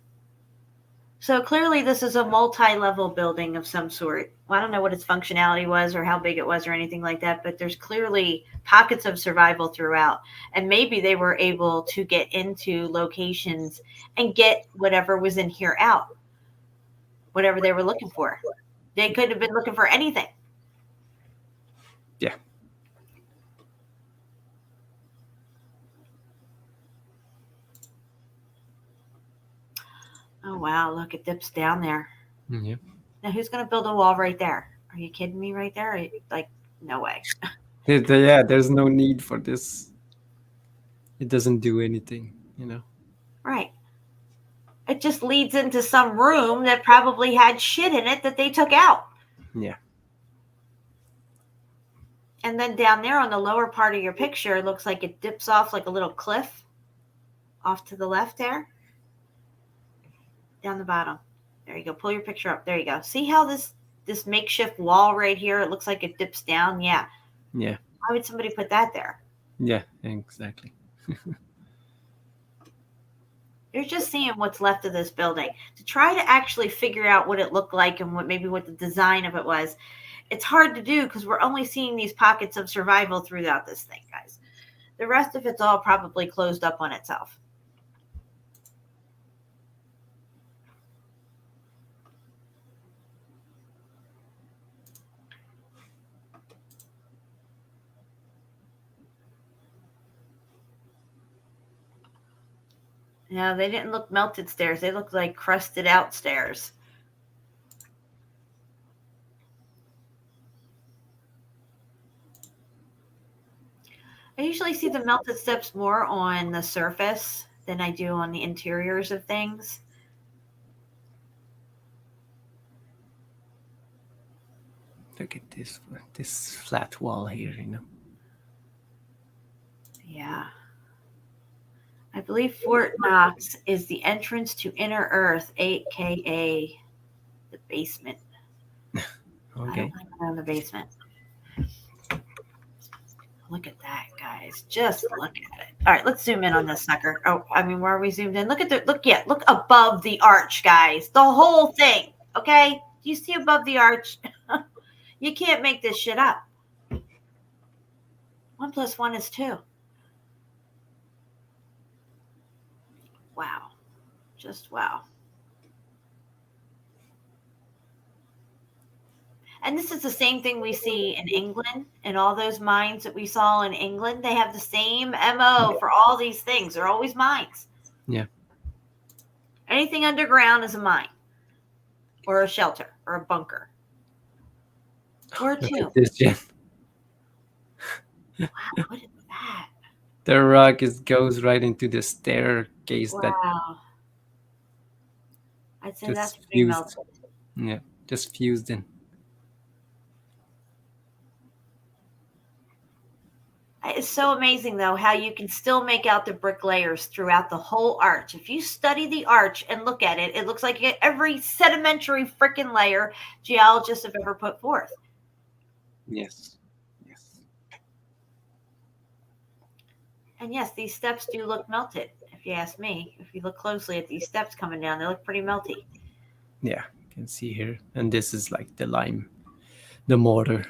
So clearly this is a multi-level building of some sort. Well, I don't know what its functionality was or how big it was or anything like that, but there's clearly pockets of survival throughout. And maybe they were able to get into locations and get whatever was in here out. Whatever they were looking for. They could have been looking for anything. Yeah. Oh, wow. Look, it dips down there. Yeah. Now, who's going to build a wall right there? Are you kidding me right there? Like, no way. Yeah, there's no need for this. It doesn't do anything, you know. Right. It just leads into some room that probably had shit in it that they took out. Yeah. And then down there on the lower part of your picture, it looks like it dips off like a little cliff off to the left there. Down the bottom. There you go. Pull your picture up. There you go. See how this makeshift wall right here, it looks like it dips down? Yeah. Yeah. Why would somebody put that there? Yeah, exactly. You're just seeing what's left of this building. To try to actually figure out what it looked like and what the design of it was, it's hard to do because we're only seeing these pockets of survival throughout this thing, guys. The rest of it's all probably closed up on itself. No, they didn't look melted stairs. They looked like crusted out stairs. I usually see the melted steps more on the surface than I do on the interiors of things. Look at this flat wall here, you know. Yeah. I believe Fort Knox is the entrance to Inner Earth, aka the basement. I Okay. don't know the basement. Look at that, guys. Just look at it. All right, let's zoom in on this sucker. Oh, I mean, where are we zoomed in? Look at the look above the arch, guys. The whole thing. Okay? Do you see above the arch? You can't make this shit up. 1 + 1 is 2. Wow. Just wow. And this is the same thing we see in England, and all those mines that we saw in England. They have the same MO for all these things. They're always mines. Yeah. Anything underground is a mine, or a shelter, or a bunker, or a Look tomb. at this, Jen. Wow, what is that? The rock goes right into the staircase that Wow. I'd say that's just pretty fused. melted. Yeah, just fused in. It's so amazing, though, how you can still make out the brick layers throughout the whole arch. If you study the arch and look at it, it looks like every sedimentary freaking layer geologists have ever put forth. Yes. Yes. And yes, these steps do look melted, if you ask me. If you look closely at these steps coming down, they look pretty melty. Yeah, you can see here. And this is like the lime, the mortar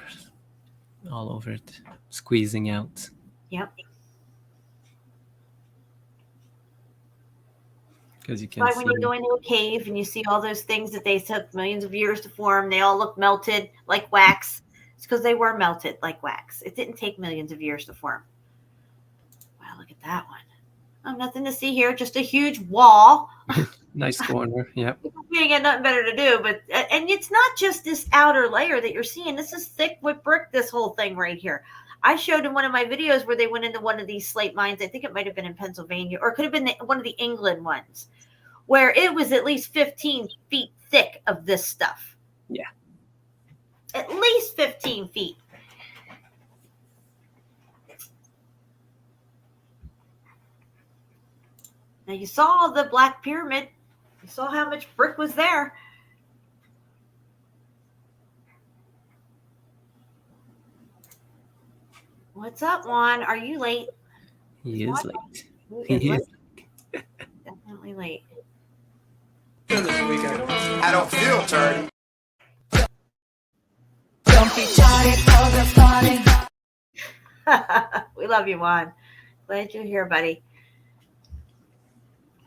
all over it, squeezing out. Yep. Because you can Why see when you go into a cave and you see all those things that they took millions of years to form, they all look melted like wax. It's because they were melted like wax. It didn't take millions of years to form. Wow, look at that one. Oh, nothing to see here, just a huge wall. nice corner. Yeah. You ain't got nothing better to do, and it's not just this outer layer that you're seeing. This is thick with brick, this whole thing right here. I showed in one of my videos where they went into one of these slate mines. I think it might have been in Pennsylvania, or it could have been one of the England ones, where it was at least 15 feet thick of this stuff. Yeah. At least 15 feet. Now you saw the Black Pyramid. You saw how much brick was there. What's up, Juan? Are you late? He is late. He is late. Definitely late. I don't feel dirty. Don't be tardy for the party. We love you, Juan. Glad you're here, buddy.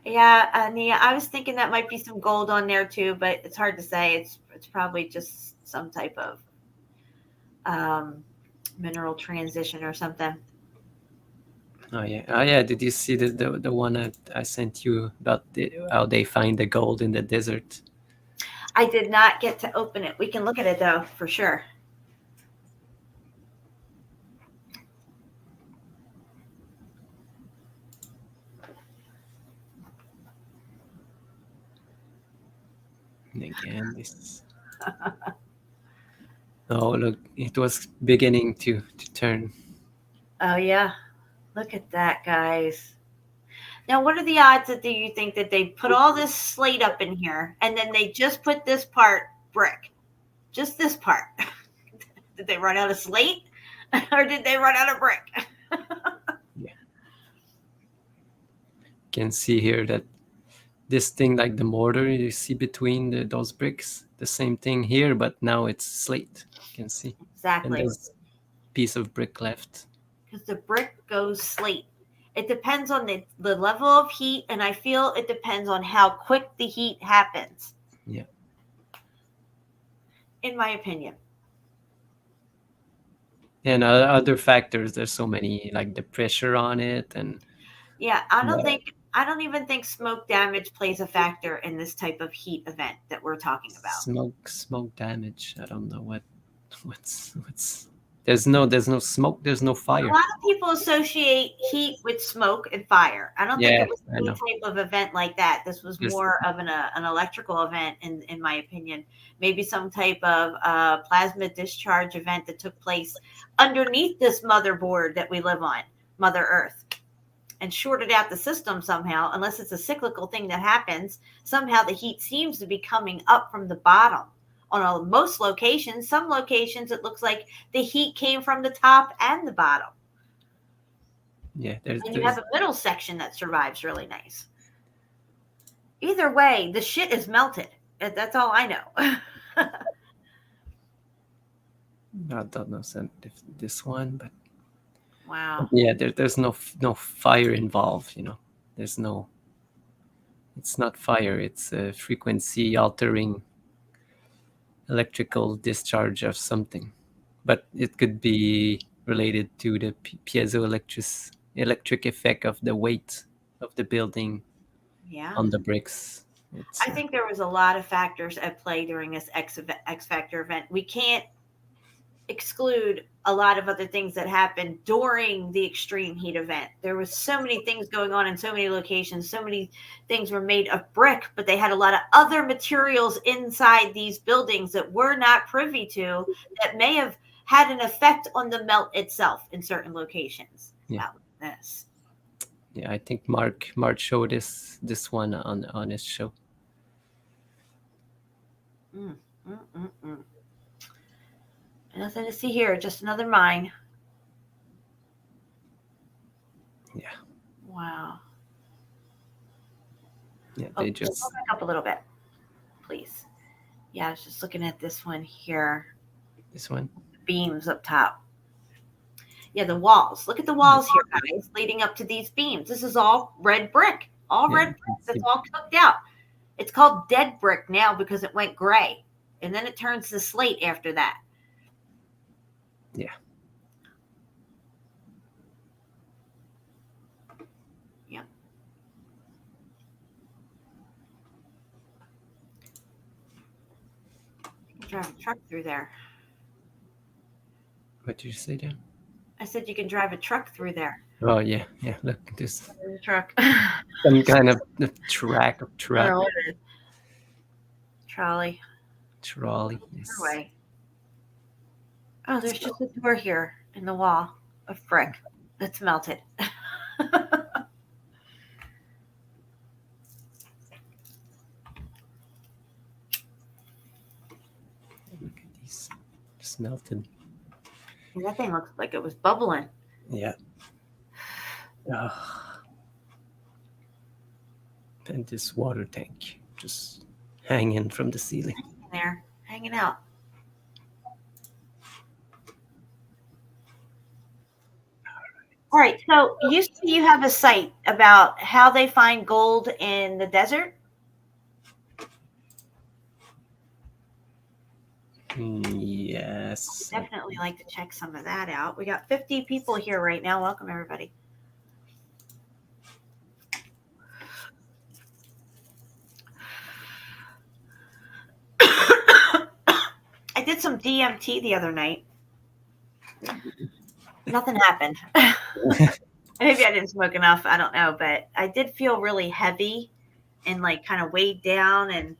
Yeah, Nia, I was thinking that might be some gold on there too, but it's hard to say. It's probably just some type of mineral transition or something. Oh yeah. Did you see the one I sent you about how they find the gold in the desert? I did not get to open it. We can look at it though, for sure. And again, this. Oh look, it was beginning to turn. Oh yeah, look at that, guys. Now, what are the odds that you think that they put all this slate up in here and then they just put this part brick? Just this part. Did they run out of slate or did they run out of brick? Yeah. You can see here that this thing, like the mortar you see between those bricks, the same thing here, but now it's slate. You can see. Exactly. And there's a piece of brick left. Because the brick goes slate. It depends on the level of heat, and I feel it depends on how quick the heat happens. Yeah. In my opinion. And other factors, there's so many, like the pressure on it, and yeah, I don't even think smoke damage plays a factor in this type of heat event that we're talking about. Smoke damage. I don't know what's. There's no smoke. There's no fire. A lot of people associate heat with smoke and fire. I don't think it was any type of event like that. This was more of an electrical event, in my opinion. Maybe some type of plasma discharge event that took place underneath this motherboard that we live on, Mother Earth. and shorted out the system somehow, unless it's a cyclical thing that happens. Somehow the heat seems to be coming up from the bottom on most locations. Some locations, it looks like the heat came from the top and the bottom. Yeah, And you have a middle section that survives really nice. Either way, the shit is melted. That's all I know. I don't know if this one, but wow. Yeah, there's no fire involved. There's no. It's not fire. It's a frequency altering electrical discharge of something, but it could be related to the piezoelectric effect of the weight of the building on the bricks. I think there was a lot of factors at play during this X Factor event. We can't exclude a lot of other things that happened during the extreme heat event. There was so many things going on in so many locations. So many things were made of brick, but they had a lot of other materials inside these buildings that we're not privy to that may have had an effect on the melt itself in certain locations. Yeah. About this. Yeah, I think Mark showed this one on his show. Nothing to see here, just another mine. Yeah. Wow. Yeah, they just go back up a little bit, please. Yeah, I was just looking at this one here. This one? Beams up top. Yeah, the walls. Look at the walls here, guys, leading up to these beams. This is all red brick. Red bricks. It's all cooked out. It's called dead brick now because it went gray. And then it turns to slate after that. Yeah. Yep. You can drive a truck through there. What did you say, Dan? I said you can drive a truck through there. Oh yeah. Look, this truck. some kind of track. Trolley. Yes. Way. Oh, there's just a door here in the wall of brick that's melted. Look at these, just melted. And that thing looks like it was bubbling. Yeah. And this water tank just hanging from the ceiling. There, hanging out. All right, so you have a site about how they find gold in the desert. Yes. Definitely like to check some of that out. We got 50 people here right now. Welcome, everybody. I did some DMT the other night. Nothing happened. Maybe I didn't smoke enough. I don't know, but I did feel really heavy and like kind of weighed down and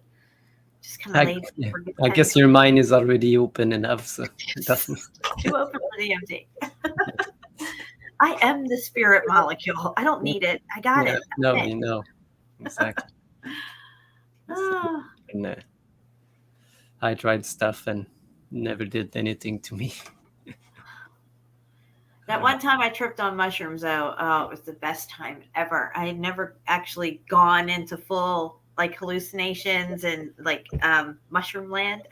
just kind of laid. Yeah. I guess your mind is already open enough, so it doesn't. Too open for DMT. I am the spirit molecule. I don't need it. I got it. No, you know. Exactly. And, I tried stuff and never did anything to me. That one time I tripped on mushrooms, though, it was the best time ever. I had never actually gone into full like hallucinations and like mushroom land.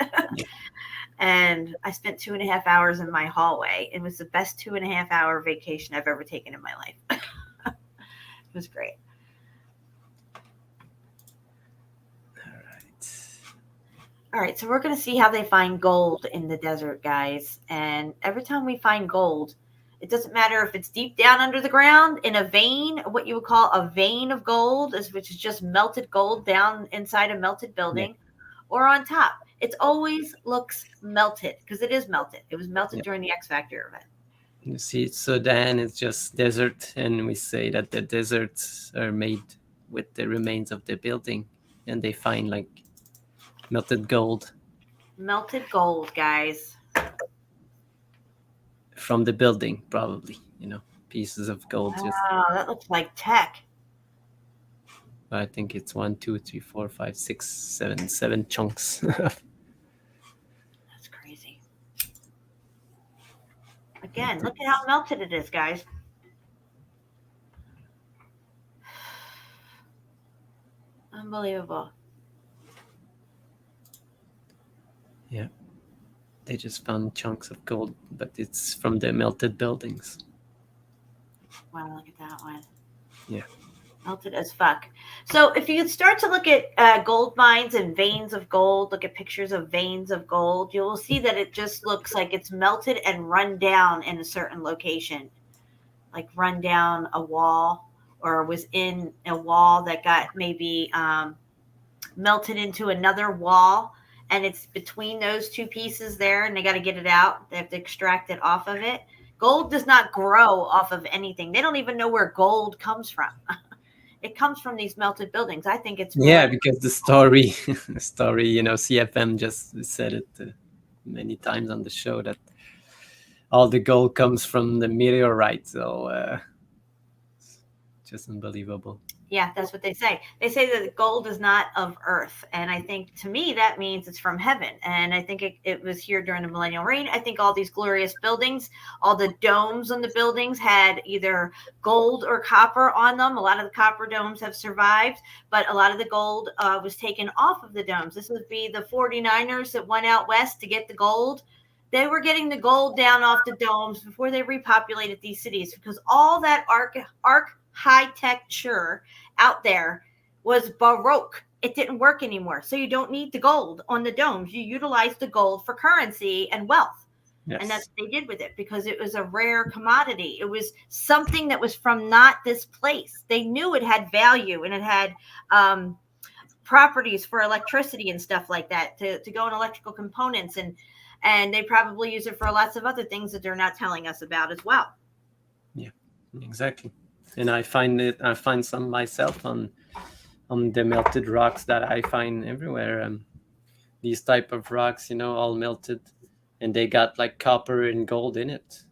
And I spent 2.5 hours in my hallway. It was the best 2.5 hour vacation I've ever taken in my life. It was great. All right, so we're going to see how they find gold in the desert, guys. And every time we find gold, it doesn't matter if it's deep down under the ground in a vein, what you would call a vein of gold, which is just melted gold down inside a melted building, or on top. It always looks melted because it is melted. It was melted during the X Factor event. You see, Sudan is just desert, and we say that the deserts are made with the remains of the building, and they find like melted gold. Melted gold, guys. From the building, probably, pieces of gold. Wow, that looks like tech. I think it's 1, 2, 3, 4, 5, 6, 7 chunks. That's crazy. Again, look at how melted it is, guys. Unbelievable. Yeah. They just found chunks of gold, but it's from the melted buildings. Wow, look at that one. Yeah. Melted as fuck. So if you start to look at gold mines and veins of gold, look at pictures of veins of gold, you will see that it just looks like it's melted and run down in a certain location. Like run down a wall, or was in a wall that got maybe melted into another wall, and it's between those two pieces there, and they got to get it out. They have to extract it off of it. Gold does not grow off of anything. They don't even know where gold comes from. It comes from these melted buildings. I think it's Yeah, because the story, CFM just said it many times on the show that all the gold comes from the meteorite. So just unbelievable. Yeah, that's what they say. They say that gold is not of earth. And I think, to me, that means it's from heaven. And I think it was here during the millennial reign. I think all these glorious buildings, all the domes on the buildings had either gold or copper on them. A lot of the copper domes have survived, but a lot of the gold was taken off of the domes. This would be the 49ers that went out west to get the gold. They were getting the gold down off the domes before they repopulated these cities, because all that high-tech out there was Baroque. It didn't work anymore. So you don't need the gold on the domes. You utilize the gold for currency and wealth. Yes. And that's what they did with it, because it was a rare commodity. It was something that was from not this place. They knew it had value, and it had properties for electricity and stuff like that, to go in electrical components. And they probably use it for lots of other things that they're not telling us about as well. Yeah, exactly. And I find some myself on the melted rocks that I find everywhere. These type of rocks, all melted, and they got like copper and gold in it,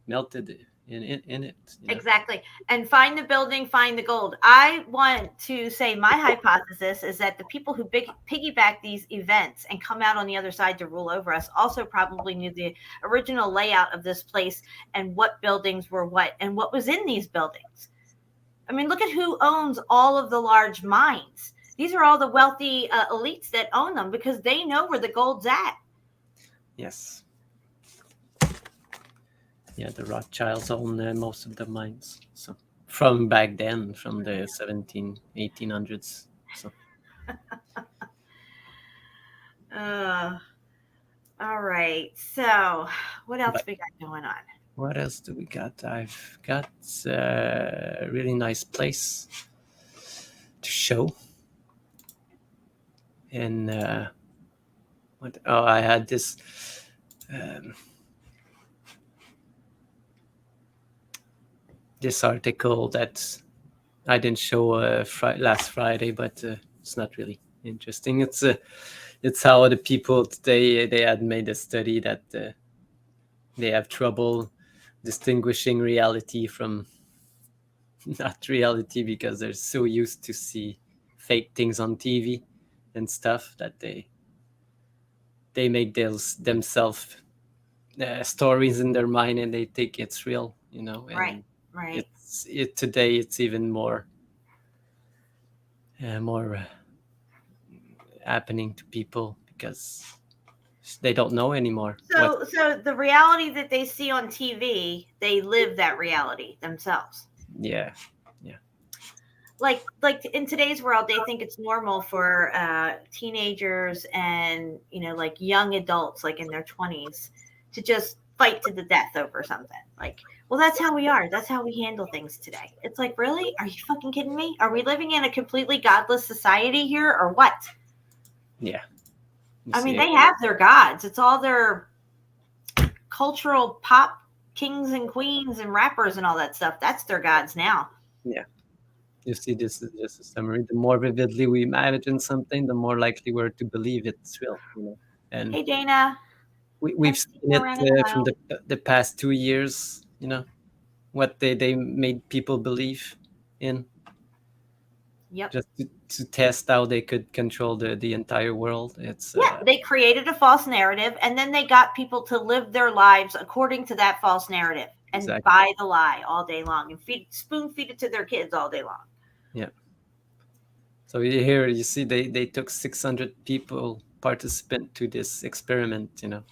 melted in it. Exactly. And find the building, find the gold. I want to say my hypothesis is that the people who piggyback these events and come out on the other side to rule over us also probably knew the original layout of this place and what buildings were what and what was in these buildings. I mean, look at who owns all of the large mines. These are all the wealthy elites that own them, because they know where the gold's at. Yes. Yeah, the Rothschilds own most of the mines. So from back then, from the 1800s. So. All right. So what else we got going on? What else do we got? I've got a really nice place to show. And I had this this article that I didn't show last Friday, but it's not really interesting. It's how the people today, they had made a study that they have trouble distinguishing reality from not reality, because they're so used to see fake things on TV and stuff that they make themselves stories in their mind, and they think it's real, and right. Today it's even more happening to people, because they don't know anymore. So the reality that they see on TV, they live that reality themselves. Yeah. Like in today's world, they think it's normal for teenagers and like young adults, like in their 20s, to just fight to the death over something. Like, well, that's how we are. That's how we handle things today. It's like, really? Are you fucking kidding me? Are we living in a completely godless society here, or what? Yeah. I mean, they have their gods. It's all their cultural pop kings and queens and rappers and all that stuff. That's their gods now. Yeah. You see, this is just a summary. The more vividly we imagine something, the more likely we're to believe it's real. And hey, Dana. We've seen it from the past 2 years. what they made people believe in, Yep. just to test how they could control the entire world. It's They created a false narrative, and then they got people to live their lives according to that false narrative and Exactly. buy the lie all day long and spoon feed it to their kids all day long. Yeah. So here you see they took 600 people participant to this experiment, you know,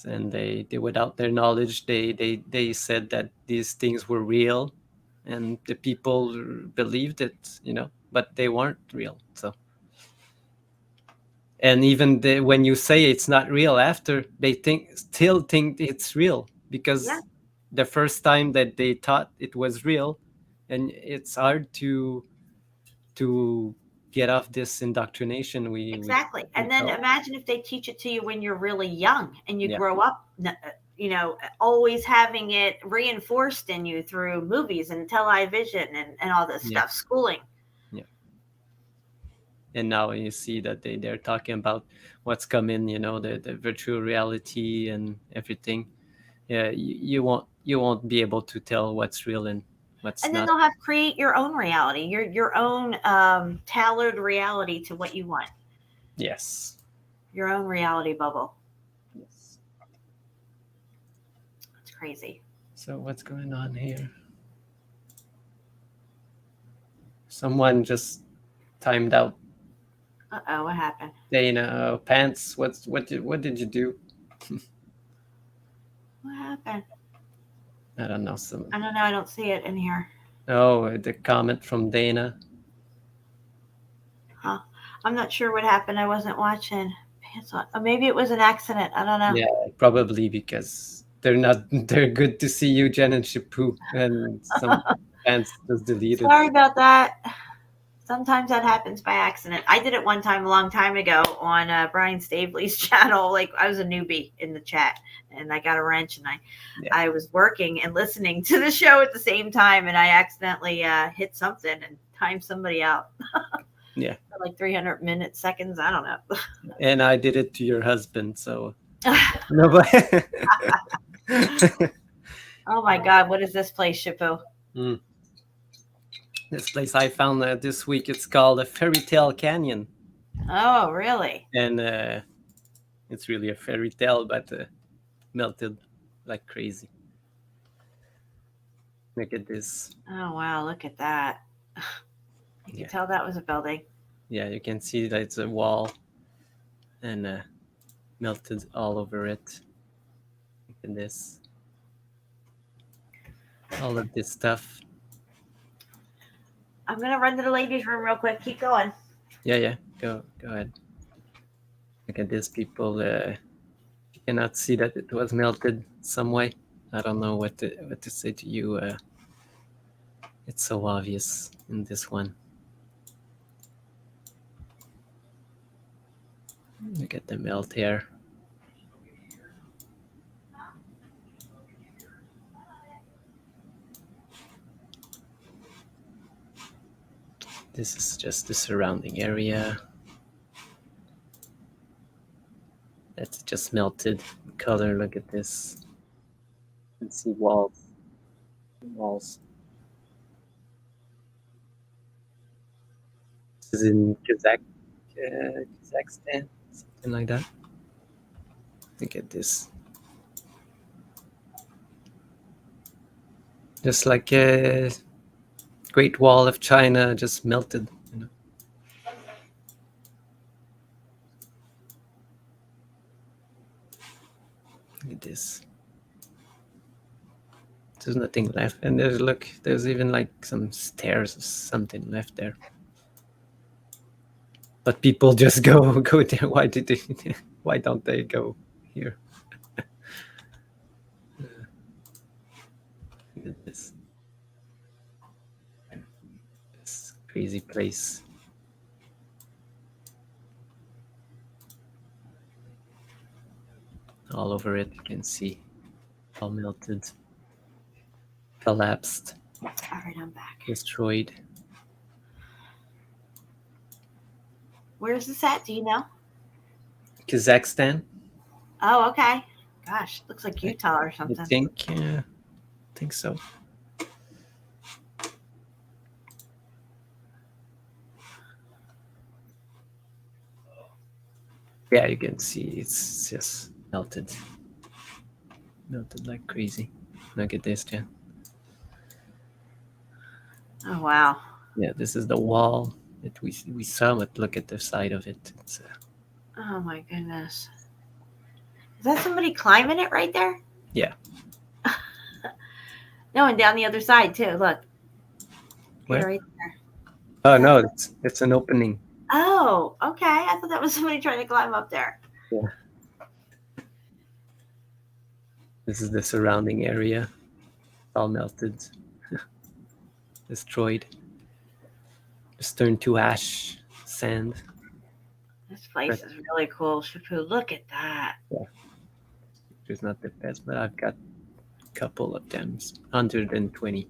and they without their knowledge they said that these things were real, and the people believed it, you know, but they weren't real. So, and even when you say it's not real after, they still think it's real, because the first time that they thought it was real, and it's hard to get off this indoctrination. Exactly. And then imagine if they teach it to you when you're really young and you grow up, you know, always having it reinforced in you through movies and television and all this stuff, schooling. Yeah. And now you see that they're talking about what's coming, you know, the virtual reality and everything. Yeah, you won't be able to tell what's real and what's and then not. they'll have create your own reality, your own tailored reality to what you want. Yes. Your own reality bubble. Yes. It's crazy. So what's going on here? Someone just timed out. Uh-oh, what happened? Dana, pants. What did you do? What happened? I don't know. I don't know. I don't see it in here. Oh, the comment from Dana. Huh. I'm not sure what happened. I wasn't watching. Pants on. Or maybe it was an accident. I don't know. Yeah, probably because they're good to see you, Jen and Shapu, and some pants just deleted. Sorry about that. Sometimes that happens by accident. I did it one time a long time ago on Brian Staveley's channel. Like, I was a newbie in the chat, and I got a wrench, and I was working and listening to the show at the same time, and I accidentally hit something and timed somebody out. Yeah. For like 300 seconds. I don't know. And I did it to your husband, so nobody. Oh my God! What is this place, Shapu? This place I found this week, it's called a Fairy Tale Canyon. Oh, really? And it's really a fairy tale, but melted like crazy. Look at this. Oh, wow. Look at that. You can tell that was a building. Yeah, you can see that it's a wall and melted all over it. Look at this. All of this stuff. I'm going to run to the ladies' room real quick. Keep going. Yeah. Go ahead. Look at this, people. You cannot see that it was melted some way. I don't know what to say to you. It's so obvious in this one. Look at the melt here. This is just the surrounding area. That's just melted color. Look at this. You can see walls. This is in Kazakhstan, something like that. Look at this. Just like a Great Wall of China just melted, you know. Look at this. There's nothing left, and there's even like some stairs or something left there. But people just go there. Why don't they go here? Look at this. This crazy place. All over it, you can see. All melted. Collapsed. All right, I'm back. Destroyed. Where's this at? Do you know? Kazakhstan. Oh, okay. Gosh, looks like Utah or something. I think think so. Yeah, you can see it's just melted like crazy. Look at this, Jen. Oh, wow. Yeah, this is the wall that we saw, but look at the side of it. It's Oh, my goodness. Is that somebody climbing it right there? yeah. No, and down the other side, too. Look. Where? Yeah, right there. Oh no, it's an opening. Oh, okay. I thought that was somebody trying to climb up there. Yeah. This is the surrounding area. All melted, destroyed. Just turned to ash, sand. This place is really cool, Shapu. Look at that. Yeah. It's not the best, but I've got a couple of them. 120.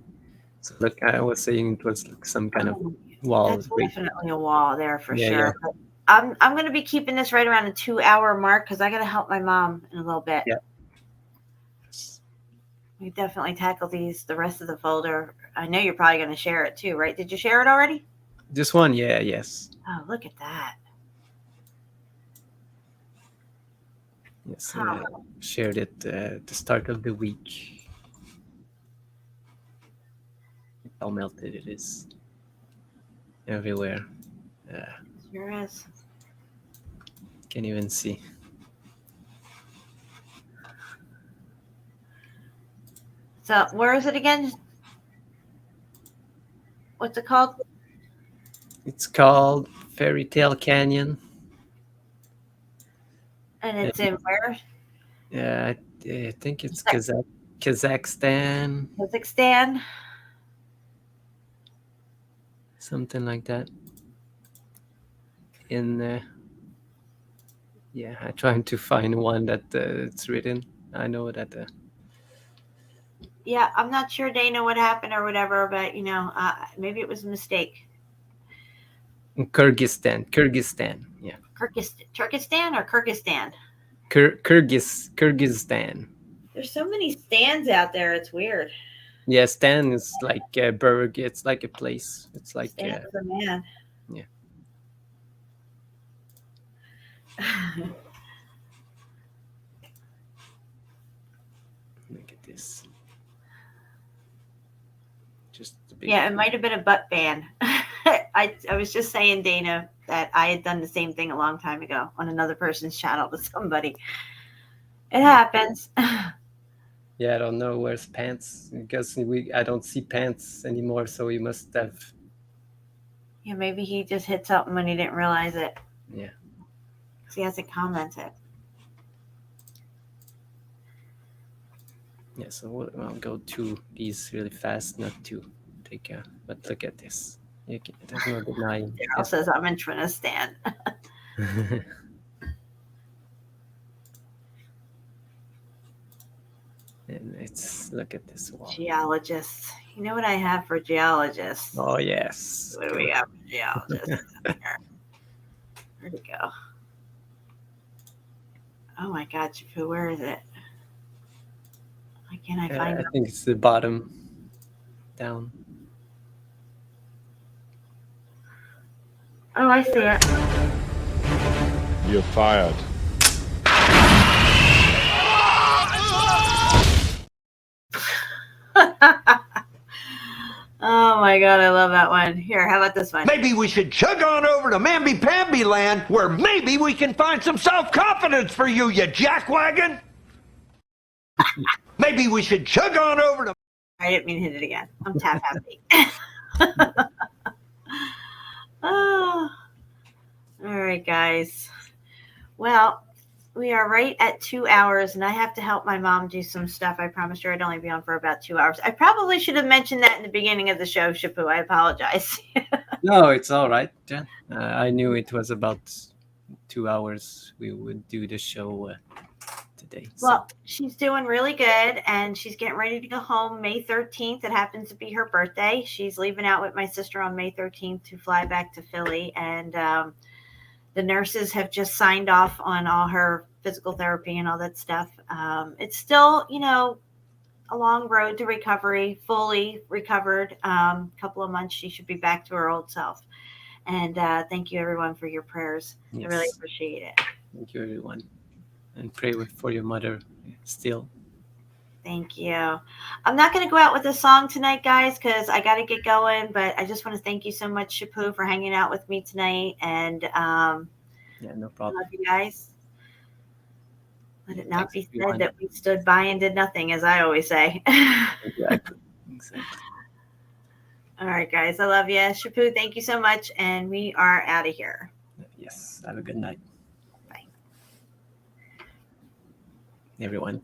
So look, I was saying it was like some kind of wall. That's definitely a wall there for Yeah, sure. yeah. I'm going to be keeping this right around the 2-hour mark because I got to help my mom in a little bit. Yeah. We definitely tackle the rest of the folder. I know you're probably going to share it too, right? Did you share it already? This one, yeah, yes. Oh, look at that. Yes, shared it at the start of the week. How melted it is everywhere. Sure is. Can't even see. So where is it again? What's it called? It's called Fairy Tale Canyon. And it's in where? Yeah, I think it's Kazakhstan. Kazakhstan. Something like that. Yeah, I'm trying to find one that it's written. I know that. Yeah, I'm not sure, Dana, what happened or whatever, but maybe it was a mistake. Kyrgyzstan. Yeah. Turkestan or Kyrgyzstan? Kyrgyzstan. There's so many stands out there. It's weird. Yeah, Stan is like a burg. It's like a place. It's like Stan is a man. Yeah. Look at this. Just a big Yeah, it might have been a butt ban. I was just saying, Dana, that I had done the same thing a long time ago on another person's channel to somebody. It happens. Yeah, I don't know where's pants because I don't see pants anymore. So he must have. Yeah, maybe he just hit something when he didn't realize it. Yeah. Because he hasn't commented. Yeah, so I'll go to these really fast, not to take but look at this. There's no denying. Daryl says I'm in Trinistan. And look at this wall. Geologists. You know what I have for geologists? Oh yes. What do we have for geologists? Where'd it go? Oh my God, Shapu, where is it? Why can't I find it? I think it's the bottom down. Oh, I see it. You're fired. Oh my God, I love that one. Here, how about this one? Maybe we should chug on over to Mamby-Pamby land where maybe we can find some self-confidence for you, you jackwagon. Maybe we should chug on over to... I didn't mean to hit it again. I'm tap happy. Oh. All right, guys. Well, we are right at 2 hours, and I have to help my mom do some stuff. I promised her I'd only be on for about 2 hours. I probably should have mentioned that in the beginning of the show, Shapu. I apologize. No, it's all right, Jen. I knew it was about 2 hours we would do the show today. So. Well, she's doing really good, and she's getting ready to go home May 13th. It happens to be her birthday. She's leaving out with my sister on May 13th to fly back to Philly, and the nurses have just signed off on all her physical therapy and all that stuff. It's still, a long road to recovery, fully recovered. Couple of months, she should be back to her old self. And thank you, everyone, for your prayers. Yes. I really appreciate it. Thank you, everyone. And pray for your mother still. Thank you. I'm not going to go out with a song tonight, guys, because I got to get going. But I just want to thank you so much, Shapu, for hanging out with me tonight. And yeah, no problem. I love you guys. Let it not Thanks, be everyone. said that we stood by and did nothing, as I always say. Exactly. All right, guys. I love you. Shapu, thank you so much. And we are out of here. Yes. Have a good night. Bye. Everyone.